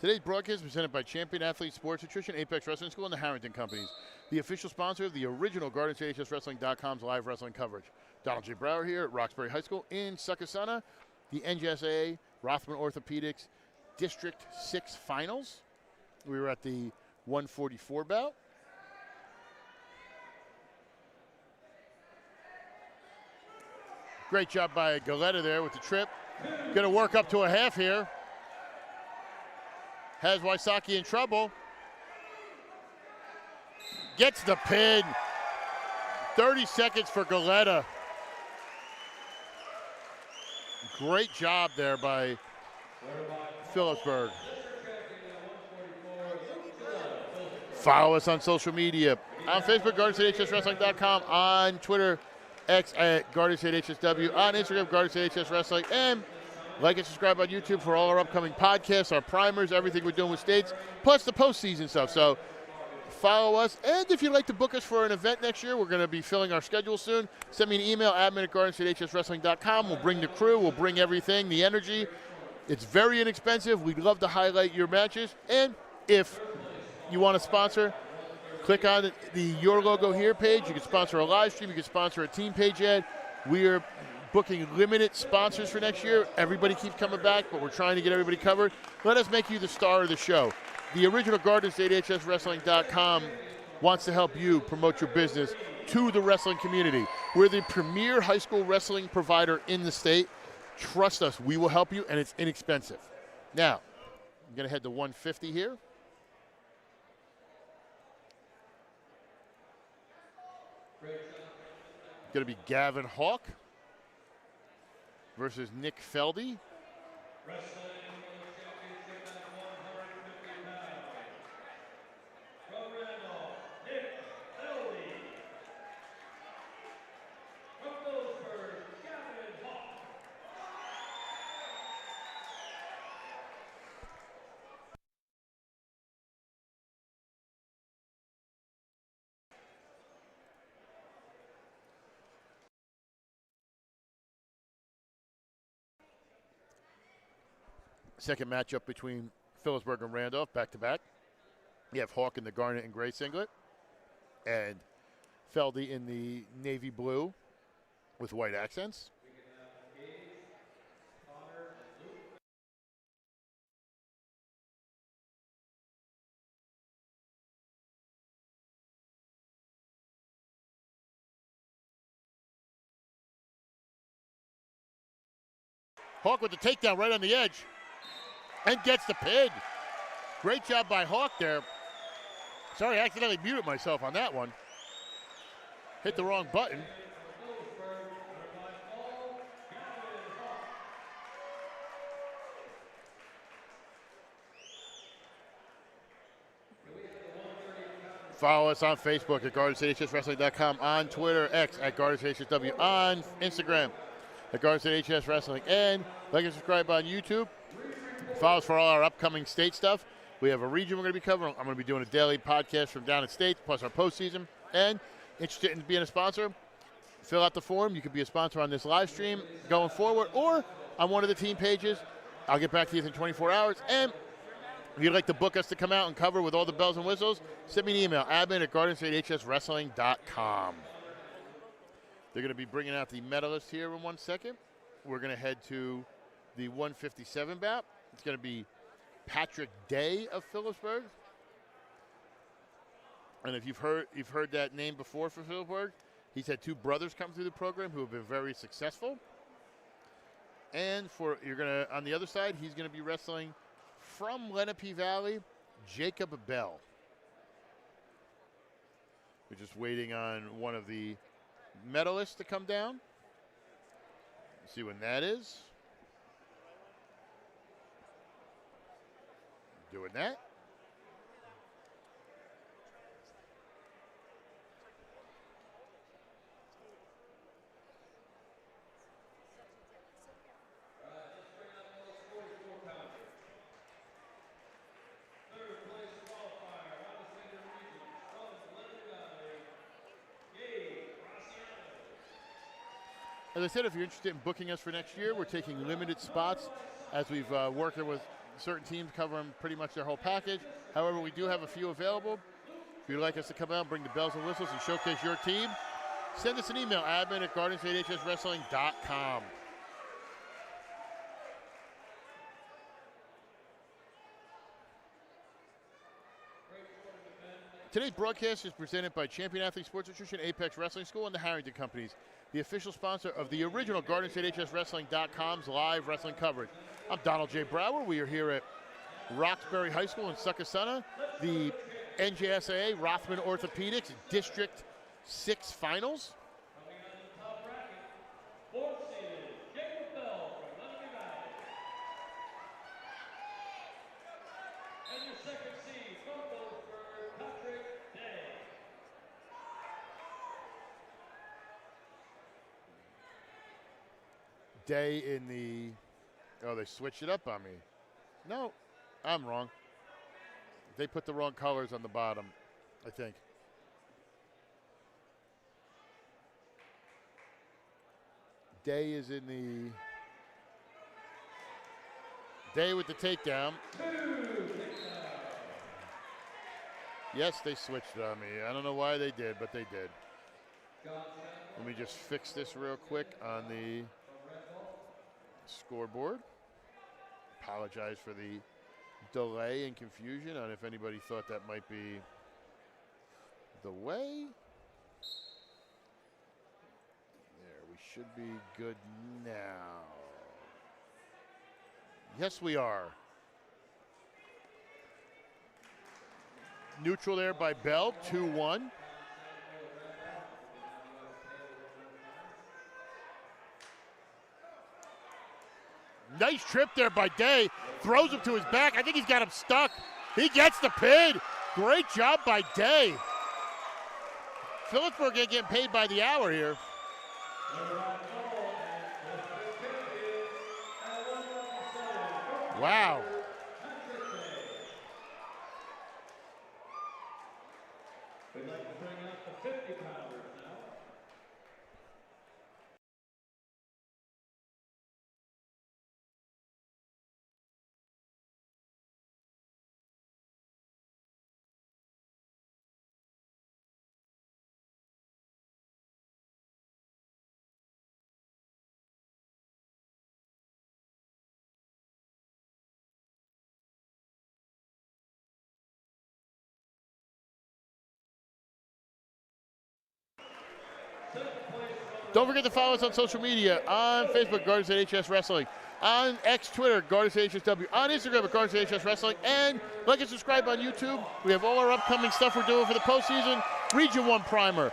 Today's broadcast is presented by Champion Athlete Sports Nutrition, Apex Wrestling School, and the Harrington Companies, the official sponsor of the original GardenStateHSWrestling.com's live wrestling coverage. Donald J. Brower here at Roxbury High School in Succossana. The NJSIAA Rothman Orthopedics District 6 Finals. We were at the 144 bout. Great job by Goleta there with the trip. Going to work up to a half here. Has Wysocki in trouble. Gets the pin. 30 seconds for Goleta. Great job there by Phillipsburg. Follow us on social media. On Facebook, GardenStateHSWrestling.com. On Twitter, X at GardenStateHSW. On Instagram, GardenStateHSWrestling. And like and subscribe on YouTube for all our upcoming podcasts, our primers, everything we're doing with states, plus the postseason stuff. So follow us. And if you'd like to book us for an event next year, we're going to be filling our schedule soon. Send me an email, admin at GardenStateHSWrestling.com. We'll bring the crew. We'll bring everything, the energy. It's very inexpensive. We'd love to highlight your matches. And if you want to sponsor, click on the Your Logo Here page. You can sponsor a live stream. You can sponsor a team page ad. We are booking limited sponsors for next year. Everybody keeps coming back, but we're trying to get everybody covered. Let us make you the star of the show. The original GardenStateHSWrestling.com wants to help you promote your business to the wrestling community. We're the premier high school wrestling provider in the state. Trust us, we will help you, and it's inexpensive. Now, I'm going to head to 150 here. Going to be Gavin Hawk versus Nick Feldy. Wrestling World Championship at 150 pounds. From Randolph, Nick Feldy. From Phillipsburg, Second matchup between Phillipsburg and Randolph, back-to-back. You have Hawk in the garnet and gray singlet, and Feldy in the navy blue with white accents. Hawk with the takedown right on the edge and gets the pin. Great job by Hawk there. Sorry, I accidentally muted myself on that one. Hit the wrong button. Follow us on Facebook at GardenStateHSWrestling.com, on Twitter, X at GardenStateHSW, on Instagram at GardenStateHSWrestling, and like and subscribe on YouTube. Follow us for all our upcoming state stuff. We have a region we're going to be covering. I'm going to be doing a daily podcast from down at state, plus our postseason. And interested in being a sponsor, fill out the form. You could be a sponsor on this live stream going forward or on one of the team pages. I'll get back to you in 24 hours. And if you'd like to book us to come out and cover with all the bells and whistles, send me an email, admin at GardenStateHSWrestling.com. They're going to be bringing out the medalist here in 1 second. We're going to head to the 157 bout. It's going to be Patrick Day of Phillipsburg. And if you've heard that name before for Phillipsburg, he's had two brothers come through the program who have been very successful. And on the other side, he's going to be wrestling from Lenape Valley, Jacob Bell. We're just waiting on one of the medalists to come down. See when that is. Doing that. As I said, if you're interested in booking us for next year, we're taking limited spots as we've worked with certain teams covering pretty much their whole package. However, we do have a few available. If you'd like us to come out and bring the bells and whistles and showcase your team, send us an email, admin at GardenStateHSWrestling.com. Today's broadcast is presented by Champion Athlete Sports Nutrition, Apex Wrestling School, and the Harrington Companies, the official sponsor of the original GardenStateHSWrestling.com's live wrestling coverage. I'm Donald J. Brower. We are here at Roxbury High School in Succossana, the NJSIAA Rothman Orthopedics District 6 Finals. Coming out of the top bracket, fourth seeded Jacob Bell from Lenape Valley. And your second seed from Phillipsburg, Patrick Day. Day in the... Oh, they switched it up on me. No, I'm wrong. They put the wrong colors on the bottom, I think. Day is in the... Day with the takedown. Yes, they switched it on me. I don't know why they did, but they did. Let me just fix this real quick on the scoreboard. Apologize for the delay and confusion on if anybody thought that might be the way. There, we should be good now. Yes, we are. Neutral there by Bell, 2-1. Nice trip there by Day. Throws him to his back. I think he's got him stuck. He gets the pin. Great job by Day. Phillipsburg ain't getting paid by the hour here. Wow. We'd like to bring out the 50-pounders now. Don't forget to follow us on social media, on Facebook, Garden State HS Wrestling, on X Twitter, Garden State HSW, on Instagram at Garden State HS Wrestling, and like and subscribe on YouTube. We have all our upcoming stuff we're doing for the postseason. Region 1 primer,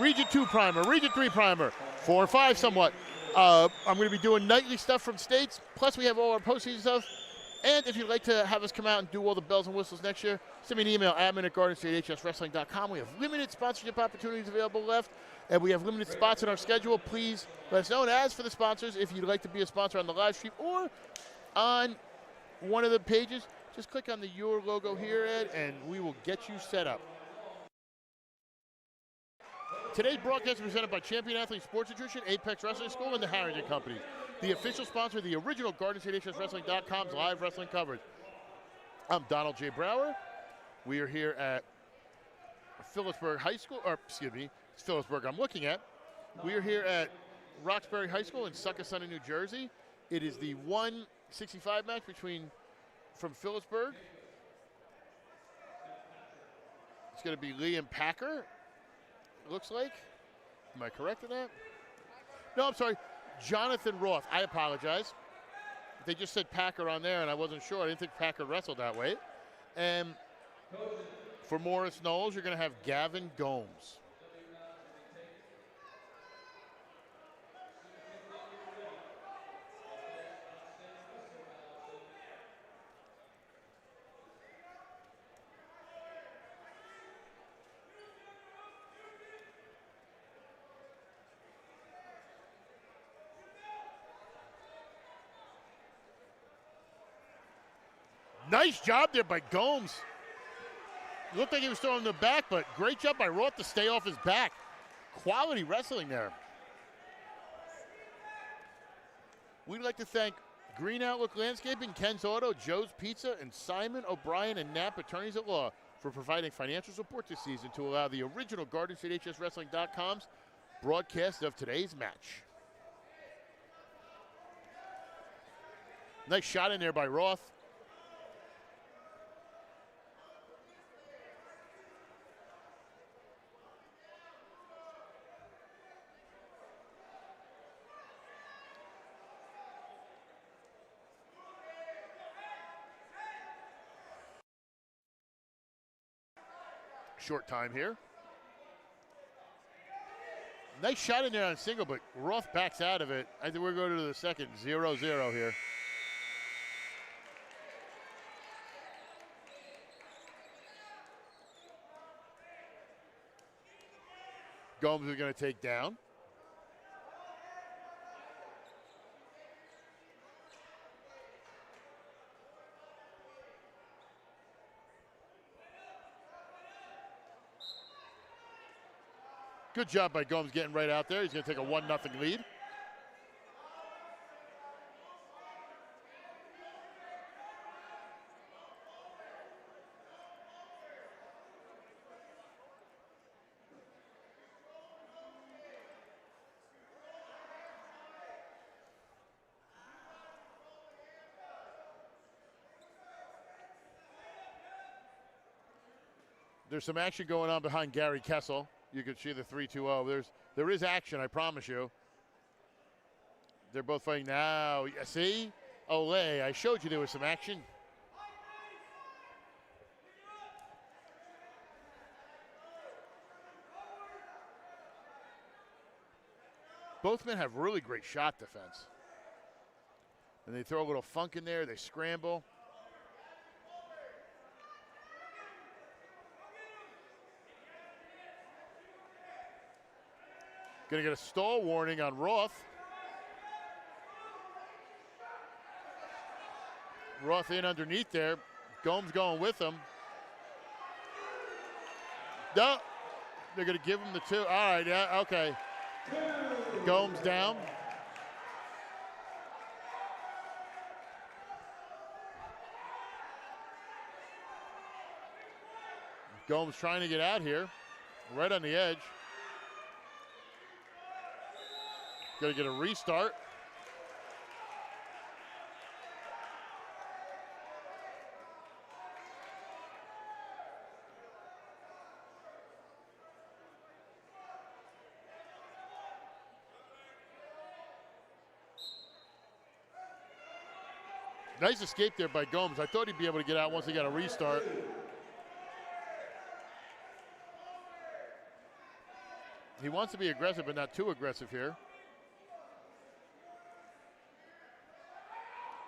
Region 2 primer, Region 3 primer, 4 and 5 somewhat. I'm going to be doing nightly stuff from states, plus we have all our postseason stuff. And if you'd like to have us come out and do all the bells and whistles next year, send me an email, admin@GardenStateHSWrestling.com. We have limited sponsorship opportunities available left, and we have limited spots in our schedule. Please let us know. And as for the sponsors, if you'd like to be a sponsor on the live stream or on one of the pages, just click on the Your logo here, Ed, and we will get you set up. Today's broadcast is presented by Champion Athlete Sports Nutrition, Apex Wrestling School, and the Harrington Company, the official sponsor of the original GardenStateHSWrestling.com's live wrestling coverage. I'm Donald J. Brower. We are here at Phillipsburg High School, or excuse me, it's Phillipsburg I'm looking at. We are here at Roxbury High School in Succothon, New Jersey. It is the 165 match from Phillipsburg. It's going to be Liam Packer, it looks like. Am I correct in that? No, I'm sorry. Jonathan Roth. I apologize. They just said Packer on there, and I wasn't sure. I didn't think Packer wrestled that way. And for Morris Knowles, you're going to have Gavin Gomes. Nice job there by Gomes. It looked like he was throwing the back, but great job by Roth to stay off his back. Quality wrestling there. We'd like to thank Green Outlook Landscaping, Ken's Auto, Joe's Pizza, and Simon O'Brien and Knapp Attorneys at Law for providing financial support this season to allow the original GardenStateHSWrestling.com's broadcast of today's match. Nice shot in there by Roth. Short time here. Nice shot in there on single, but Roth backs out of it. I think we're going to the second 0-0 here. Gomes is going to take down. Good job by Gomes getting right out there. He's going to take a 1-0 lead. There's some action going on behind Gary Kessel. You can see the 3-2-0. There is action, I promise you. They're both fighting now. See? Olay, I showed you there was some action. Both men have really great shot defense. And they throw a little funk in there. They scramble. Going to get a stall warning on Roth. Roth in underneath there. Gomes going with him. No, they're going to give him the 2. All right, yeah, okay. Gomes down. Gomes trying to get out here. Right on the edge. Going to get a restart. Nice escape there by Gomes. I thought he'd be able to get out once he got a restart. He wants to be aggressive, but not too aggressive here.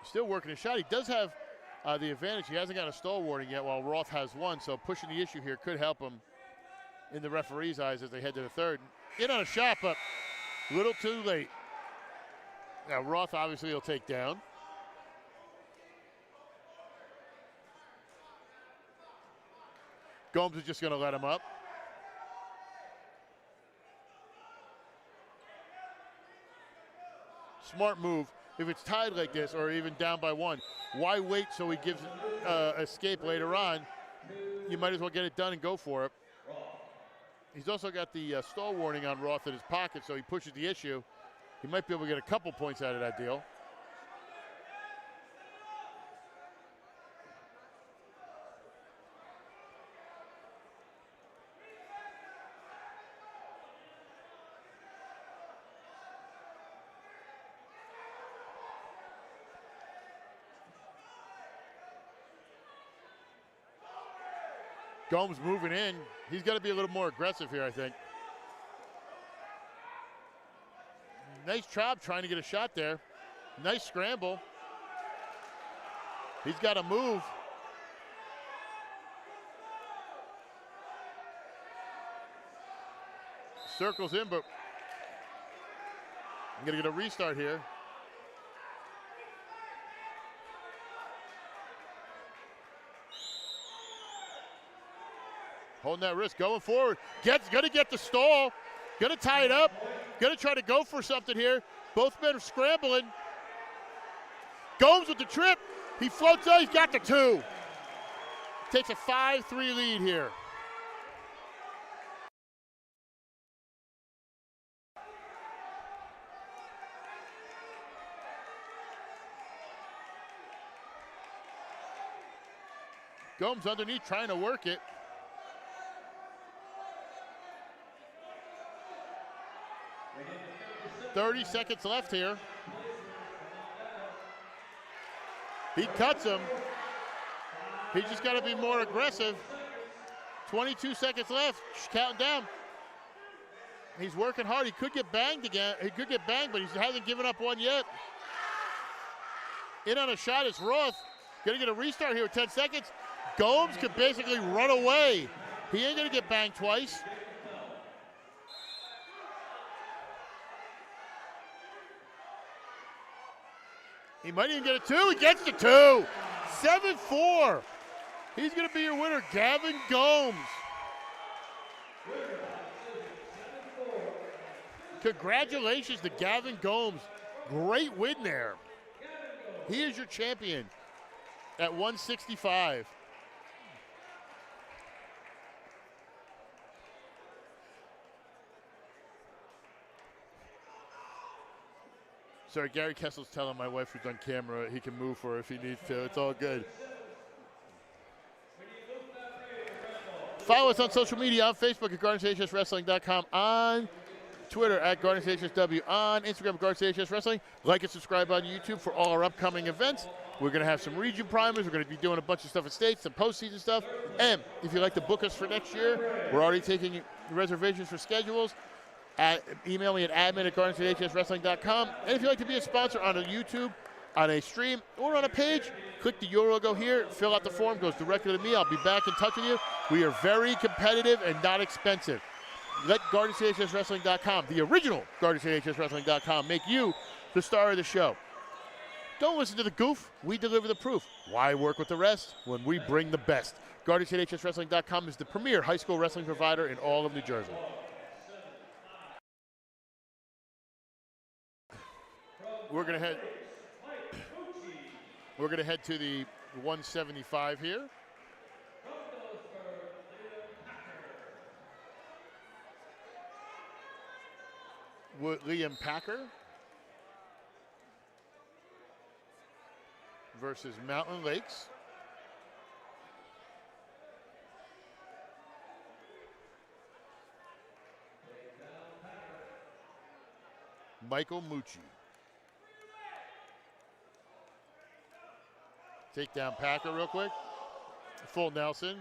Still working his shot. He does have the advantage. He hasn't got a stall warning yet, while Roth has one, so pushing the issue here could help him in the referee's eyes as they head to the third. In on a shot, but a little too late. Now Roth obviously will take down. Gomes is just going to let him up. Smart move. If it's tied like this or even down by one, why wait so he gives escape later on? You might as well get it done and go for it. He's also got the stall warning on Roth in his pocket, so he pushes the issue. He might be able to get a couple points out of that deal. Gomes moving in. He's got to be a little more aggressive here, I think. Nice job trying to get a shot there. Nice scramble. He's got to move. Circles in, but I'm going to get a restart here. Holding that wrist, going forward. Gonna get the stall. Gonna tie it up. Gonna try to go for something here. Both men are scrambling. Gomes with the trip. He floats out, he's got the two. Takes a 5-3 lead here. Gomes underneath trying to work it. .30 seconds left here. He cuts him. He just got to be more aggressive. 22 seconds left, counting down. He's working hard. He could get banged again. He could get banged, but he hasn't given up one yet. In on a shot is Roth. Gonna get a restart here with 10 seconds. Gomes could basically run away. He ain't gonna get banged twice. He might even get a two. He gets the two. 7-4. He's going to be your winner, Gavin Gomes. Congratulations to Gavin Gomes. Great win there. He is your champion at 165. Sorry, Gary Kessel's telling my wife who's on camera he can move for her if he needs to. It's all good. Follow us on social media, on Facebook at GuardiansHSWrestling.com, on Twitter at GuardiansHSW, on Instagram at GuardiansHSWrestling. Like and subscribe on YouTube for all our upcoming events. We're going to have some region primers. We're going to be doing a bunch of stuff at states, some postseason stuff. And if you'd like to book us for next year, we're already taking reservations for schedules. Email me at admin@GuardiansHSWrestling.com. And if you'd like to be a sponsor on a YouTube, on a stream, or on a page, click the Your logo here, fill out the form, goes directly to me. I'll be back in touch with you. We are very competitive and not expensive. Let GuardiansHSWrestling.com, the original GuardiansHSWrestling.com, make you the star of the show. Don't listen to the goof. We deliver the proof. Why work with the rest when we bring the best? GuardiansHSWrestling.com is the premier high school wrestling provider in all of New Jersey. We're going to head to the 175 here. Liam Packer versus Mountain Lakes. Michael Mucci. Take down Packer real quick. Full Nelson.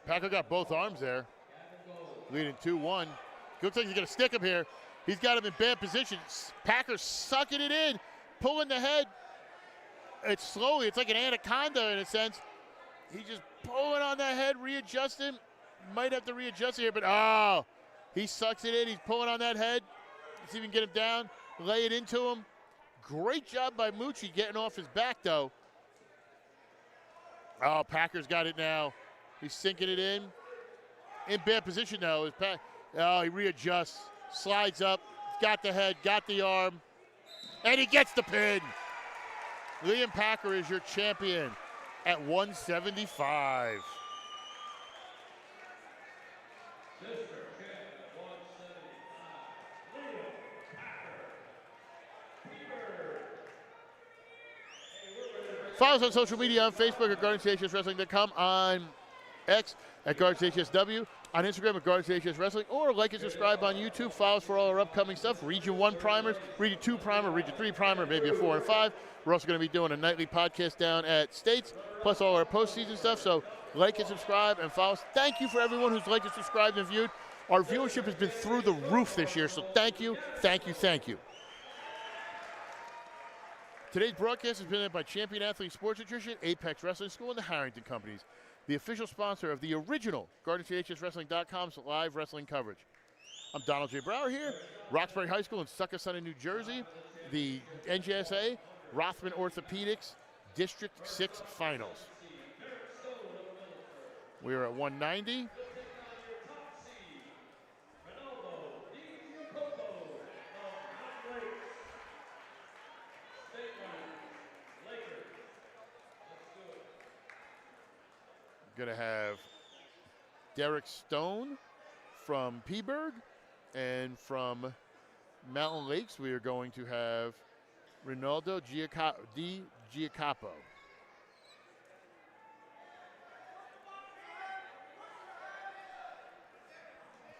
Packer got both arms there. Leading 2-1. Looks like he's going to stick him here. He's got him in bad position. Packer's sucking it in, pulling the head. It's slowly. It's like an anaconda in a sense. He's just pulling on that head, readjusting. Might have to readjust it here, but he sucks it in. He's pulling on that head. Let's see if we can get him down, lay it into him. Great job by Mucci getting off his back, though. Oh, Packer's got it now. He's sinking it in. In bad position, though. He readjusts, slides up, got the head, got the arm, and he gets the pin. Liam Packer is your champion at 175. Follow us on social media on Facebook at GuardiansCHSWrestling.com, on X at GuardiansCHSW, on Instagram at GuardiansCHSWrestling, or like and subscribe on YouTube. Follow us for all our upcoming stuff. Region 1 primers, Region 2 primer, Region 3 primer, maybe a 4 and 5. We're also going to be doing a nightly podcast down at States, plus all our postseason stuff. So like and subscribe and follow us. Thank you for everyone who's liked and subscribed and viewed. Our viewership has been through the roof this year, so thank you, thank you, thank you. Today's broadcast is presented by Champion Athlete Sports Nutrition, Apex Wrestling School, and the Harrington Companies, the official sponsor of the original GuardiansCHSWrestling.com's live wrestling coverage. I'm Donald J. Brower here, Roxbury High School in Succothon, New Jersey, the NJSIAA, Rothman Orthopedics, District 6 Finals. We are at 190. Going to have Derek Stone from Peaburg, and from Mountain Lakes we are going to have Ronaldo Di Giacapo.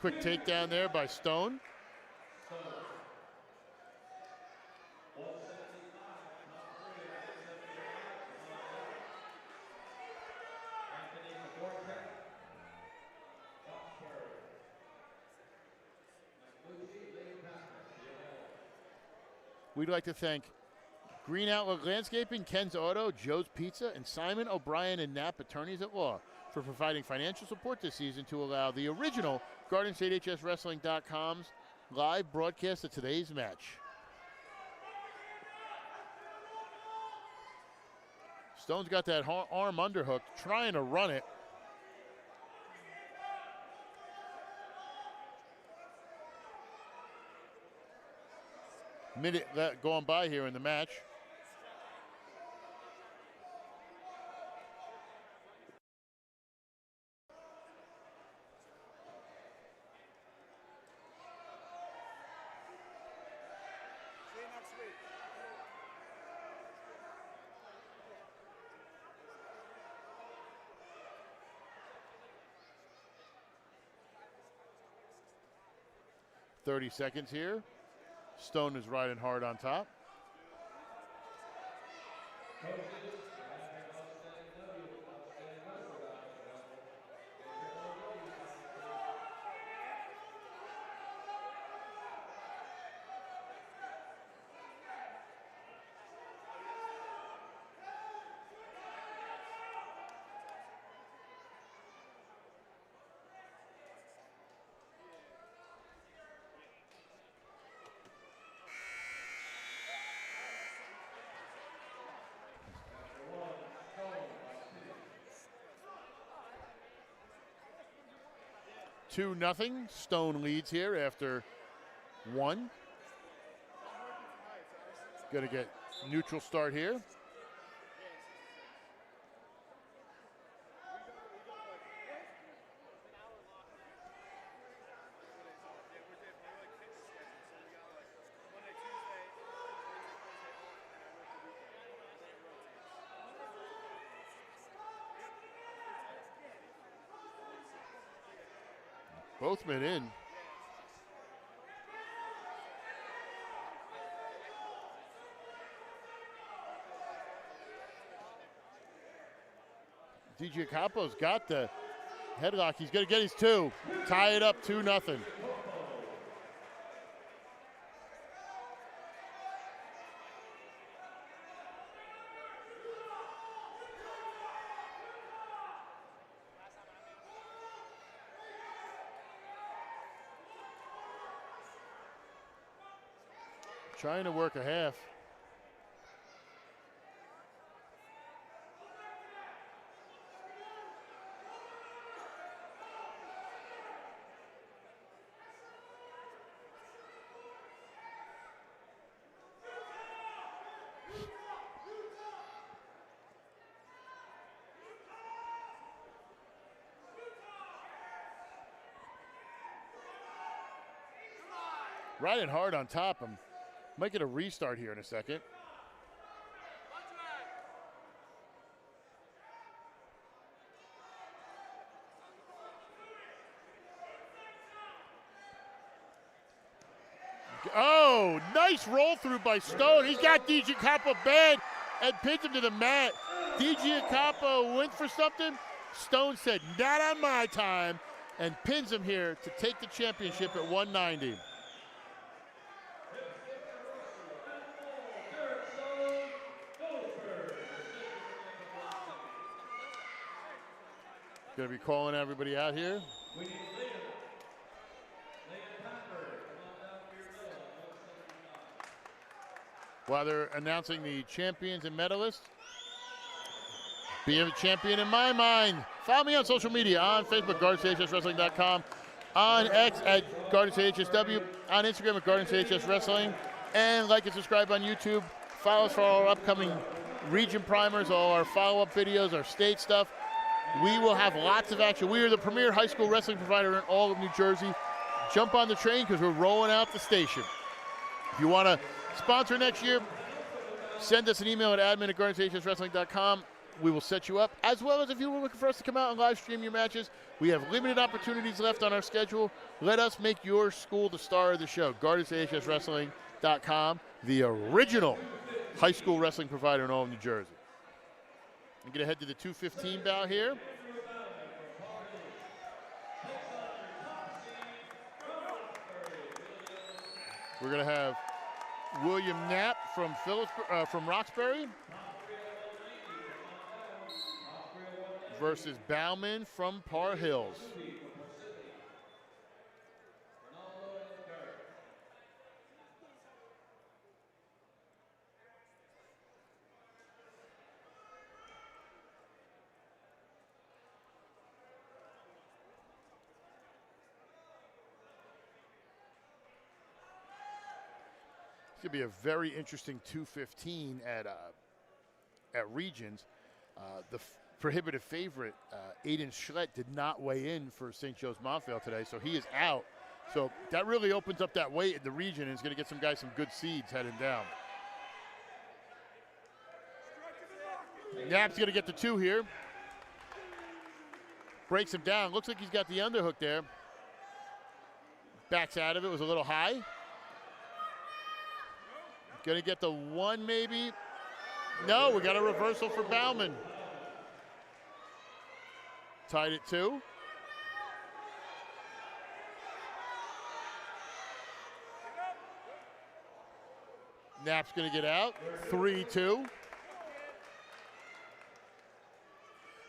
Quick takedown there by Stone. We'd like to thank Green Outlook Landscaping, Ken's Auto, Joe's Pizza, and Simon O'Brien and Knapp Attorneys at Law for providing financial support this season to allow the original GuardiansCHSWrestling.com's live broadcast of today's match. Stone's got that arm underhook, trying to run it. Minute going by here in the match. See you next week. .30 here. Stone is riding hard on top. Two nothing. Stone leads here after one. Going to get neutral start here. Both men in. DJ Capo's got the headlock. He's going to get his 2. Tie it up 2-0. Trying to work a half. Riding hard on top. Might get a restart here in a second. Oh, nice roll through by Stone. He's got DJ Capo bad and pins him to the mat. DJ Capo went for something. Stone said, not on my time, and pins him here to take the championship at 190. Going to be calling everybody out here. While they're announcing the champions and medalists. Be a champion in my mind. Follow me on social media, on Facebook, GuardiansHSWrestling.com, on X at GuardiansHSW, on Instagram at GuardiansHSWrestling, and like and subscribe on YouTube. Follow us for all our upcoming region primers, all our follow-up videos, our state stuff. We will have lots of action. We are the premier high school wrestling provider in all of New Jersey. Jump on the train because we're rolling out the station. If you want to sponsor next year, send us an email at admin@GuardiansHSWrestling.com. We will set you up, as well as if you were looking for us to come out and live stream your matches. We have limited opportunities left on our schedule. Let us make your school the star of the show. GuardiansHSWrestling.com, the original high school wrestling provider in all of New Jersey. I'm going to head to the 215 bout here. We're going to have William Knapp from Roxbury versus Bauman from Par Hills. It's going to be a very interesting 215 at Regions. The prohibitive favorite, Aiden Schlett, did not weigh in for St. Joe's Montvale today, so he is out. So that really opens up that weight in the region and is going to get some guys some good seeds heading down. Knapp's going to get the 2 here. Breaks him down. Looks like he's got the underhook there. Backs out of it. Was a little high. Going to get the 1 maybe. No, we got a reversal for Bauman. Tied at 2. Knapp's going to get out. 3-2.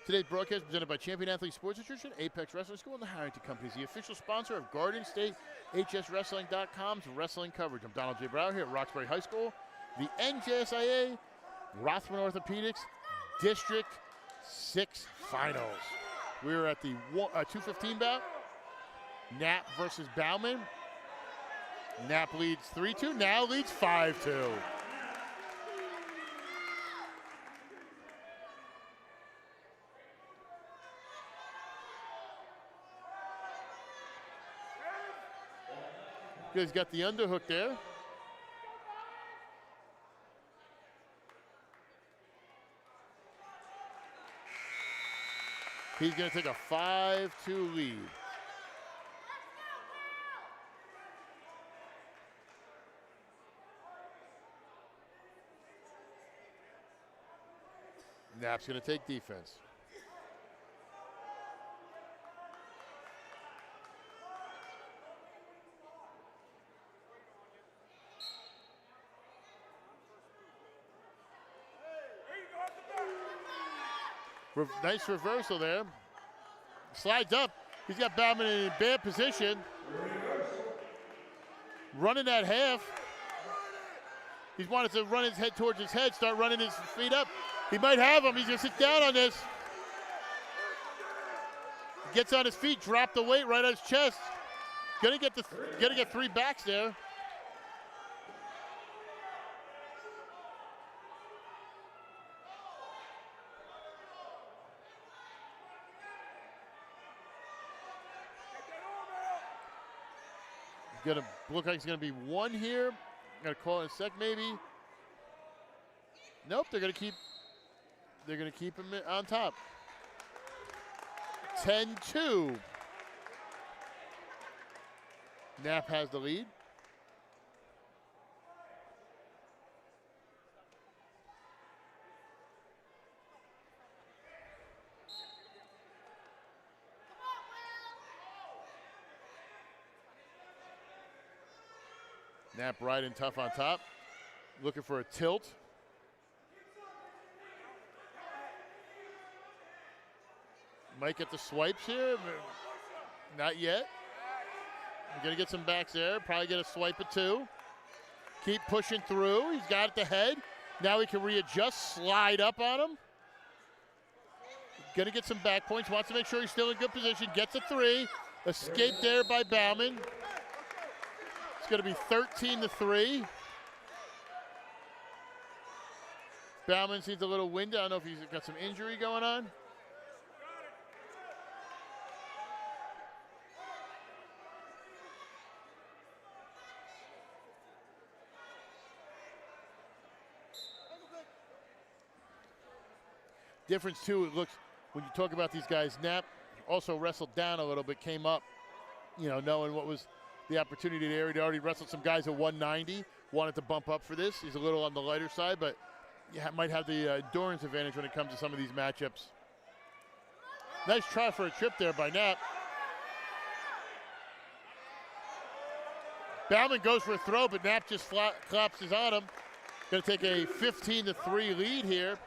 Today's broadcast is presented by Champion Athlete Sports Nutrition, Apex Wrestling School, and the Harrington Company, the official sponsor of GuardianStateHSWrestling.com's wrestling coverage. I'm Donald J. Brower here at Roxbury High School. The NJSIAA Rothman Orthopedics District 6 Finals. We're at the 215 bout. Knapp versus Bauman. Knapp leads 3-2, now leads 5-2. He's got the underhook there. He's going to take a 5-2 lead. Knapp's going to take defense. Nice reversal there. Slides up. He's got Bauman in a bad position. Running that half. He's wanted to run his head towards his head, start running his feet up. He might have him. He's going to sit down on this. Gets on his feet, drop the weight right on his chest. Gonna get 3 backs there. Gonna look like it's gonna be 1 here. Gonna call it a sec maybe. Nope, they're gonna keep him on top. 10-2. Knapp has the lead. Knapp riding tough on top. Looking for a tilt. Might get the swipes here. Not yet. We're going to get some backs there. Probably get a swipe or 2. Keep pushing through. He's got it to head. Now he can readjust, slide up on him. Going to get some back points. Wants to make sure he's still in good position. Gets a 3. Escape there by Bauman. It's going to be 13-3. Bauman seems a little winded. I don't know if he's got some injury going on. Difference too, it looks, when you talk about these guys, Knapp also wrestled down a little bit, came up, knowing what was the opportunity there. He'd already wrestled some guys at 190, wanted to bump up for this. He's a little on the lighter side, but might have the endurance advantage when it comes to some of these matchups. Nice try for a trip there by Knapp. Bauman goes for a throw, but Knapp just collapses on him. Going to take a 15-3 lead here.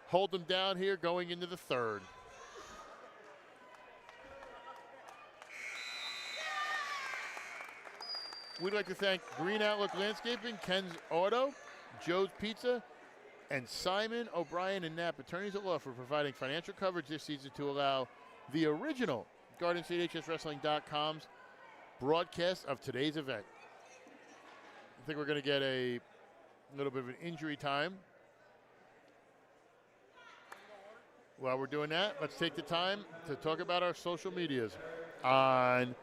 Hold them down here going into the 3rd. We'd like to thank Green Outlook Landscaping, Ken's Auto, Joe's Pizza, and Simon, O'Brien, and Knapp Attorneys at Law for providing financial coverage this season to allow the original GardenStateHSWrestling.com's broadcast of today's event. I think we're going to get a little bit of an injury time. While we're doing that, let's take the time to talk about our social medias. On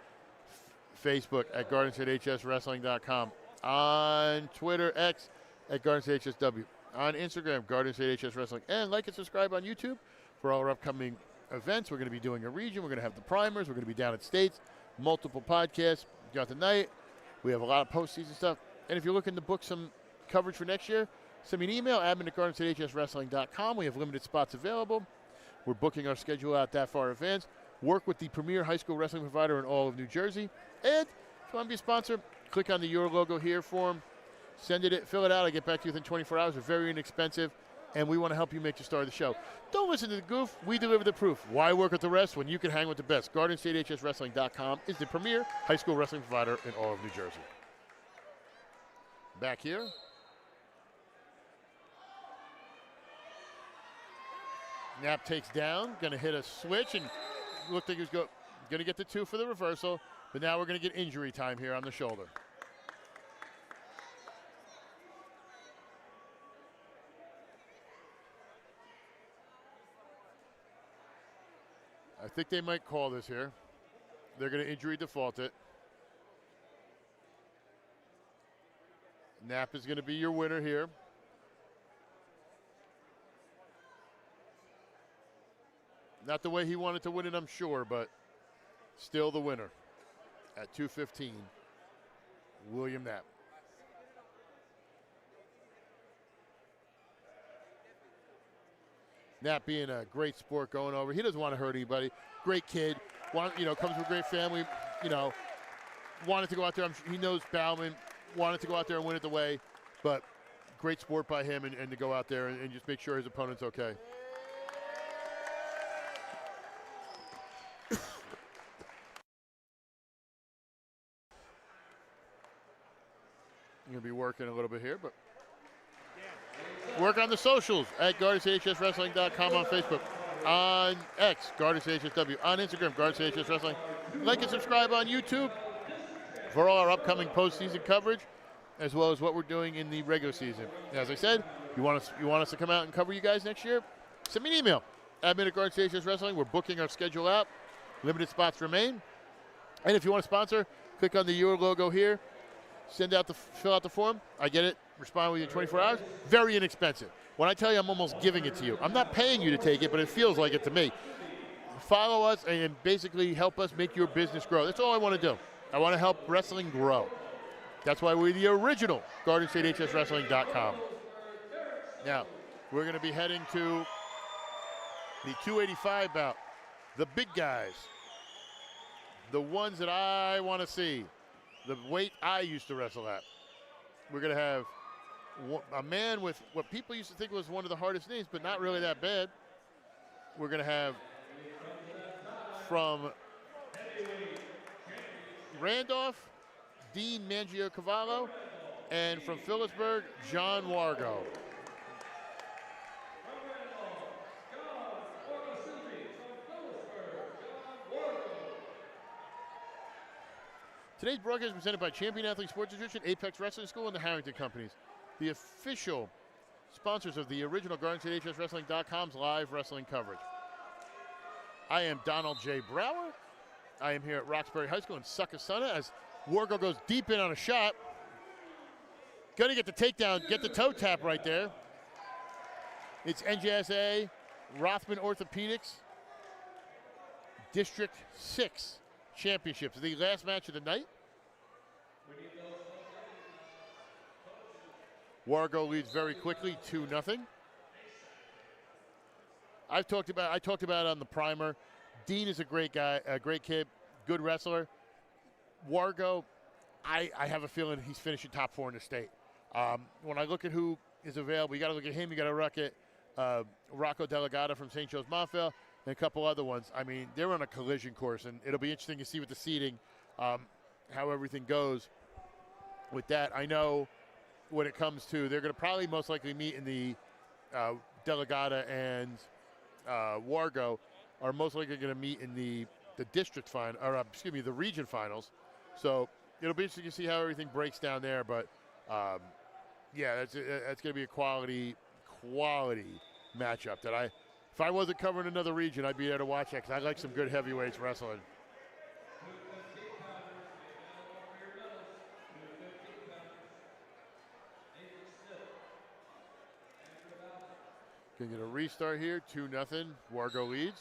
Facebook at GardenStateHSWrestling.com. On Twitter, X at GardenStateHSW. On Instagram, GardenStateHSWrestling. And like and subscribe on YouTube for all our upcoming events. We're going to be doing a region. We're going to have the primers. We're going to be down at States. Multiple podcasts throughout the night. We have a lot of postseason stuff. And if you're looking to book some coverage for next year, send me an email, admin at GardenStateHSWrestling.com. We have limited spots available. We're booking our schedule out that far in advance. Work with the premier high school wrestling provider in all of New Jersey. And if you want to be a sponsor, click on the Your Logo Here form. Send it, fill it out. I get back to you within 24 hours. They're very inexpensive, and we want to help you make the star of the show. Don't listen to the goof. We deliver the proof. Why work with the rest when you can hang with the best? GardenStateHSWrestling.com is the premier high school wrestling provider in all of New Jersey. Back here. Knapp takes down, going to hit a switch, and looked like he was going to get the 2 for the reversal, but now we're going to get injury time here on the shoulder. I think they might call this here. They're going to injury default it. Knapp is going to be your winner here. Not the way he wanted to win it, I'm sure, but still the winner at 2:15, William Knapp. Nat being a great sport going over. He doesn't want to hurt anybody. Great kid. Comes from a great family. Wanted to go out there. He knows Bauman. Wanted to go out there and win it the way. But great sport by him and to go out there and just make sure his opponent's okay. I'm going to be working a little bit here, but work on the socials at GuardianStateHSWrestling.com on Facebook, on X, GuardianStateHSW, on Instagram, GuardianStateHSWrestling. Like and subscribe on YouTube for all our upcoming postseason coverage, as well as what we're doing in the regular season. As I said, you want us to come out and cover you guys next year? Send me an email, admin@GuardianStateHSWrestling. We're booking our schedule out. Limited spots remain. And if you want to sponsor, click on the Your logo here. Fill out the form. I get it. Respond within 24 hours. Very inexpensive. When I tell you I'm almost giving it to you, I'm not paying you to take it, but it feels like it to me. Follow us and basically help us make your business grow. That's all I want to do. I want to help wrestling grow. That's why we're the original GuardianStateHSWrestling.com. Now, we're going to be heading to the 285 bout. The big guys. The ones that I want to see. The weight I used to wrestle at. We're going to have a man with what people used to think was one of the hardest names, but not really that bad. We're going to have from Randolph, Dean Mangio-Cavallo, and from Phillipsburg, John Wargo. Today's broadcast is presented by Champion Athlete Sports Nutrition, Apex Wrestling School, and the Harrington Companies, the official sponsors of the original GuardianStateHSWrestling.com's live wrestling coverage. I am Donald J. Brower. I am here at Roxbury High School in Succasunna as Wargo goes deep in on a shot. Gonna get the takedown, get the toe tap right there. It's NJSIAA Rothman Orthopedics District 6 Championships. The last match of the night. Wargo leads very quickly, 2-0. I talked about it on the primer. Dean is a great guy, a great kid, good wrestler. Wargo, I have a feeling he's finishing top 4 in the state. When I look at who is available, you got to look at him. You got to look at Rocco Delegata from St. Joe's Montville and a couple other ones. I mean, they're on a collision course, and it'll be interesting to see with the seeding how everything goes with that. I know when it comes to, they're going to probably most likely meet in the Delegata and Wargo are most likely going to meet in the district final, or the region finals. So it'll be interesting to see how everything breaks down there. But yeah, that's going to be a quality matchup. If I wasn't covering another region, I'd be there to watch that because I like some good heavyweights wrestling. Gonna get a restart here, 2-0. Wargo leads.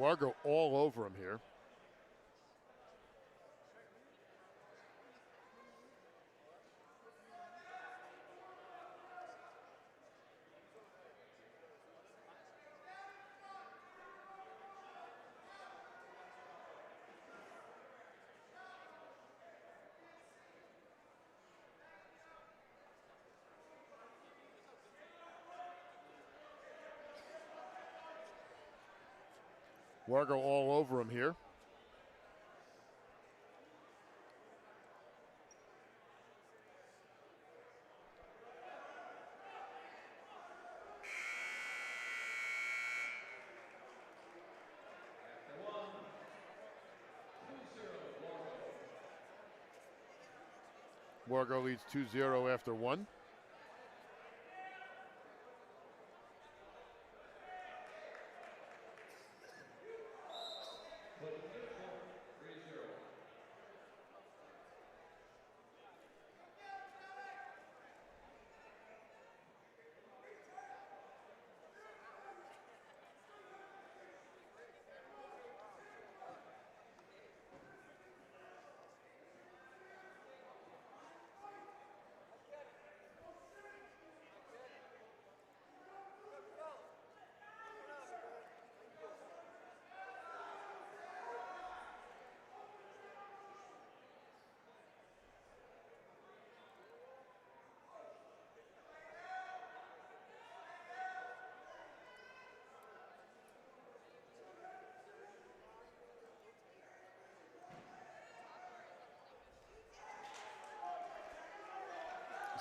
Wargo all over him here. Wargo all over him here. Wargo leads 2-0 after 1.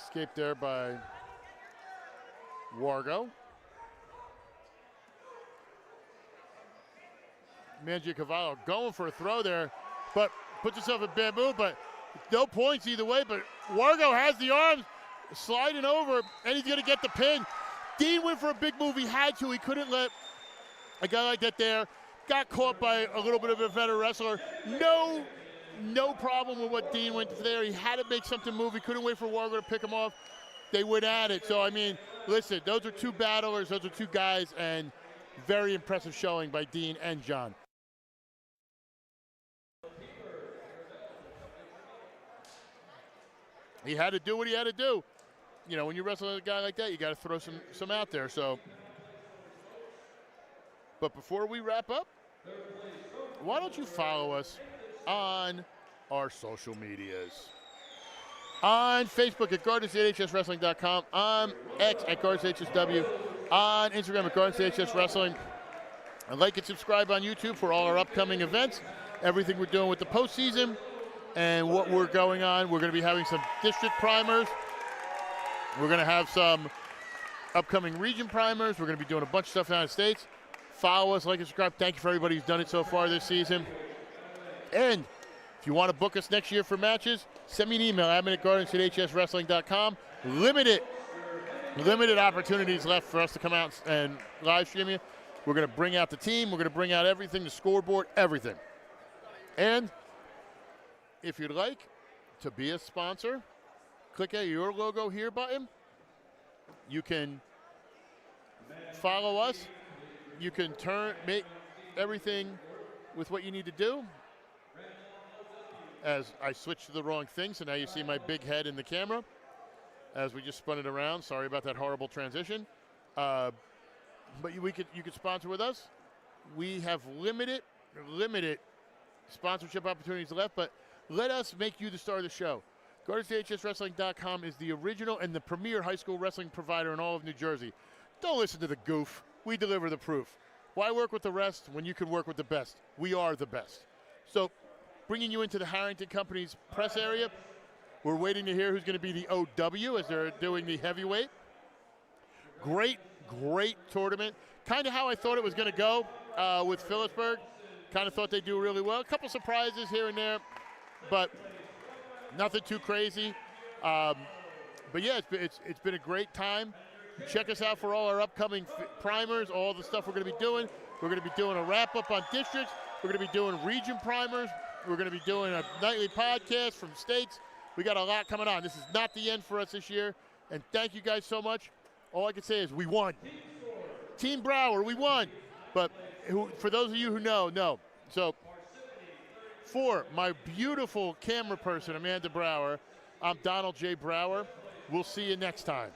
Escaped there by Wargo. Mangiacavallo going for a throw there, but puts himself in bad move, but no points either way. But Wargo has the arms, sliding over, and he's going to get the pin. Dean went for a big move. He had to. He couldn't let a guy like that there. Got caught by a little bit of a veteran wrestler. No problem with what Dean went for there. He had to make something move. He couldn't wait for Wargo to pick him off. They went at it. So, I mean, listen, those are two battlers. Those are two guys, and very impressive showing by Dean and John. He had to do what he had to do. You know, when you wrestle a guy like that, you got to throw some out there. So, but before we wrap up, why don't you follow us on our social medias? On Facebook at GardensHSWrestling.com, on X at GardensHSW, on Instagram at GardensHSWrestling, and like and subscribe on YouTube for all our upcoming events, everything we're doing with the postseason, and what we're going on. We're going to be having some district primers. We're going to have some upcoming region primers. We're going to be doing a bunch of stuff in the United States. Follow us, like and subscribe. Thank you for everybody who's done it so far this season. And if you want to book us next year for matches, send me an email, admin@gardens@hswrestling.com. Limited opportunities left for us to come out and live stream you. We're going to bring out the team. We're going to bring out everything, the scoreboard, everything. And if you'd like to be a sponsor, click at your logo here button. You can follow us. You can make everything with what you need to do. As I switched to the wrong thing, so now you see my big head in the camera as we just spun it around. Sorry about that horrible transition. But you could sponsor with us. We have limited sponsorship opportunities left, but let us make you the star of the show. GardensHSWrestling.com is the original and the premier high school wrestling provider in all of New Jersey. Don't listen to the goof. We deliver the proof. Why work with the rest when you can work with the best? We are the best. So, bringing you into the Harrington Company's press area, we're waiting to hear who's going to be the OW as they're doing the heavyweight. Great tournament. Kind of how I thought it was going to go with Phillipsburg. Kind of thought they'd do really well. A couple surprises here and there, but nothing too crazy. But yeah, it's been a great time. Check us out for all our upcoming primers, all the stuff we're going to be doing. We're going to be doing a wrap-up on districts. We're going to be doing region primers. We're going to be doing a nightly podcast from states. We got a lot coming on. This is not the end for us this year. And thank you guys so much. All I can say is we won. Team Brower, we won. But for those of you who know, no. So for my beautiful camera person, Amanda Brower, I'm Donald J. Brower. We'll see you next time.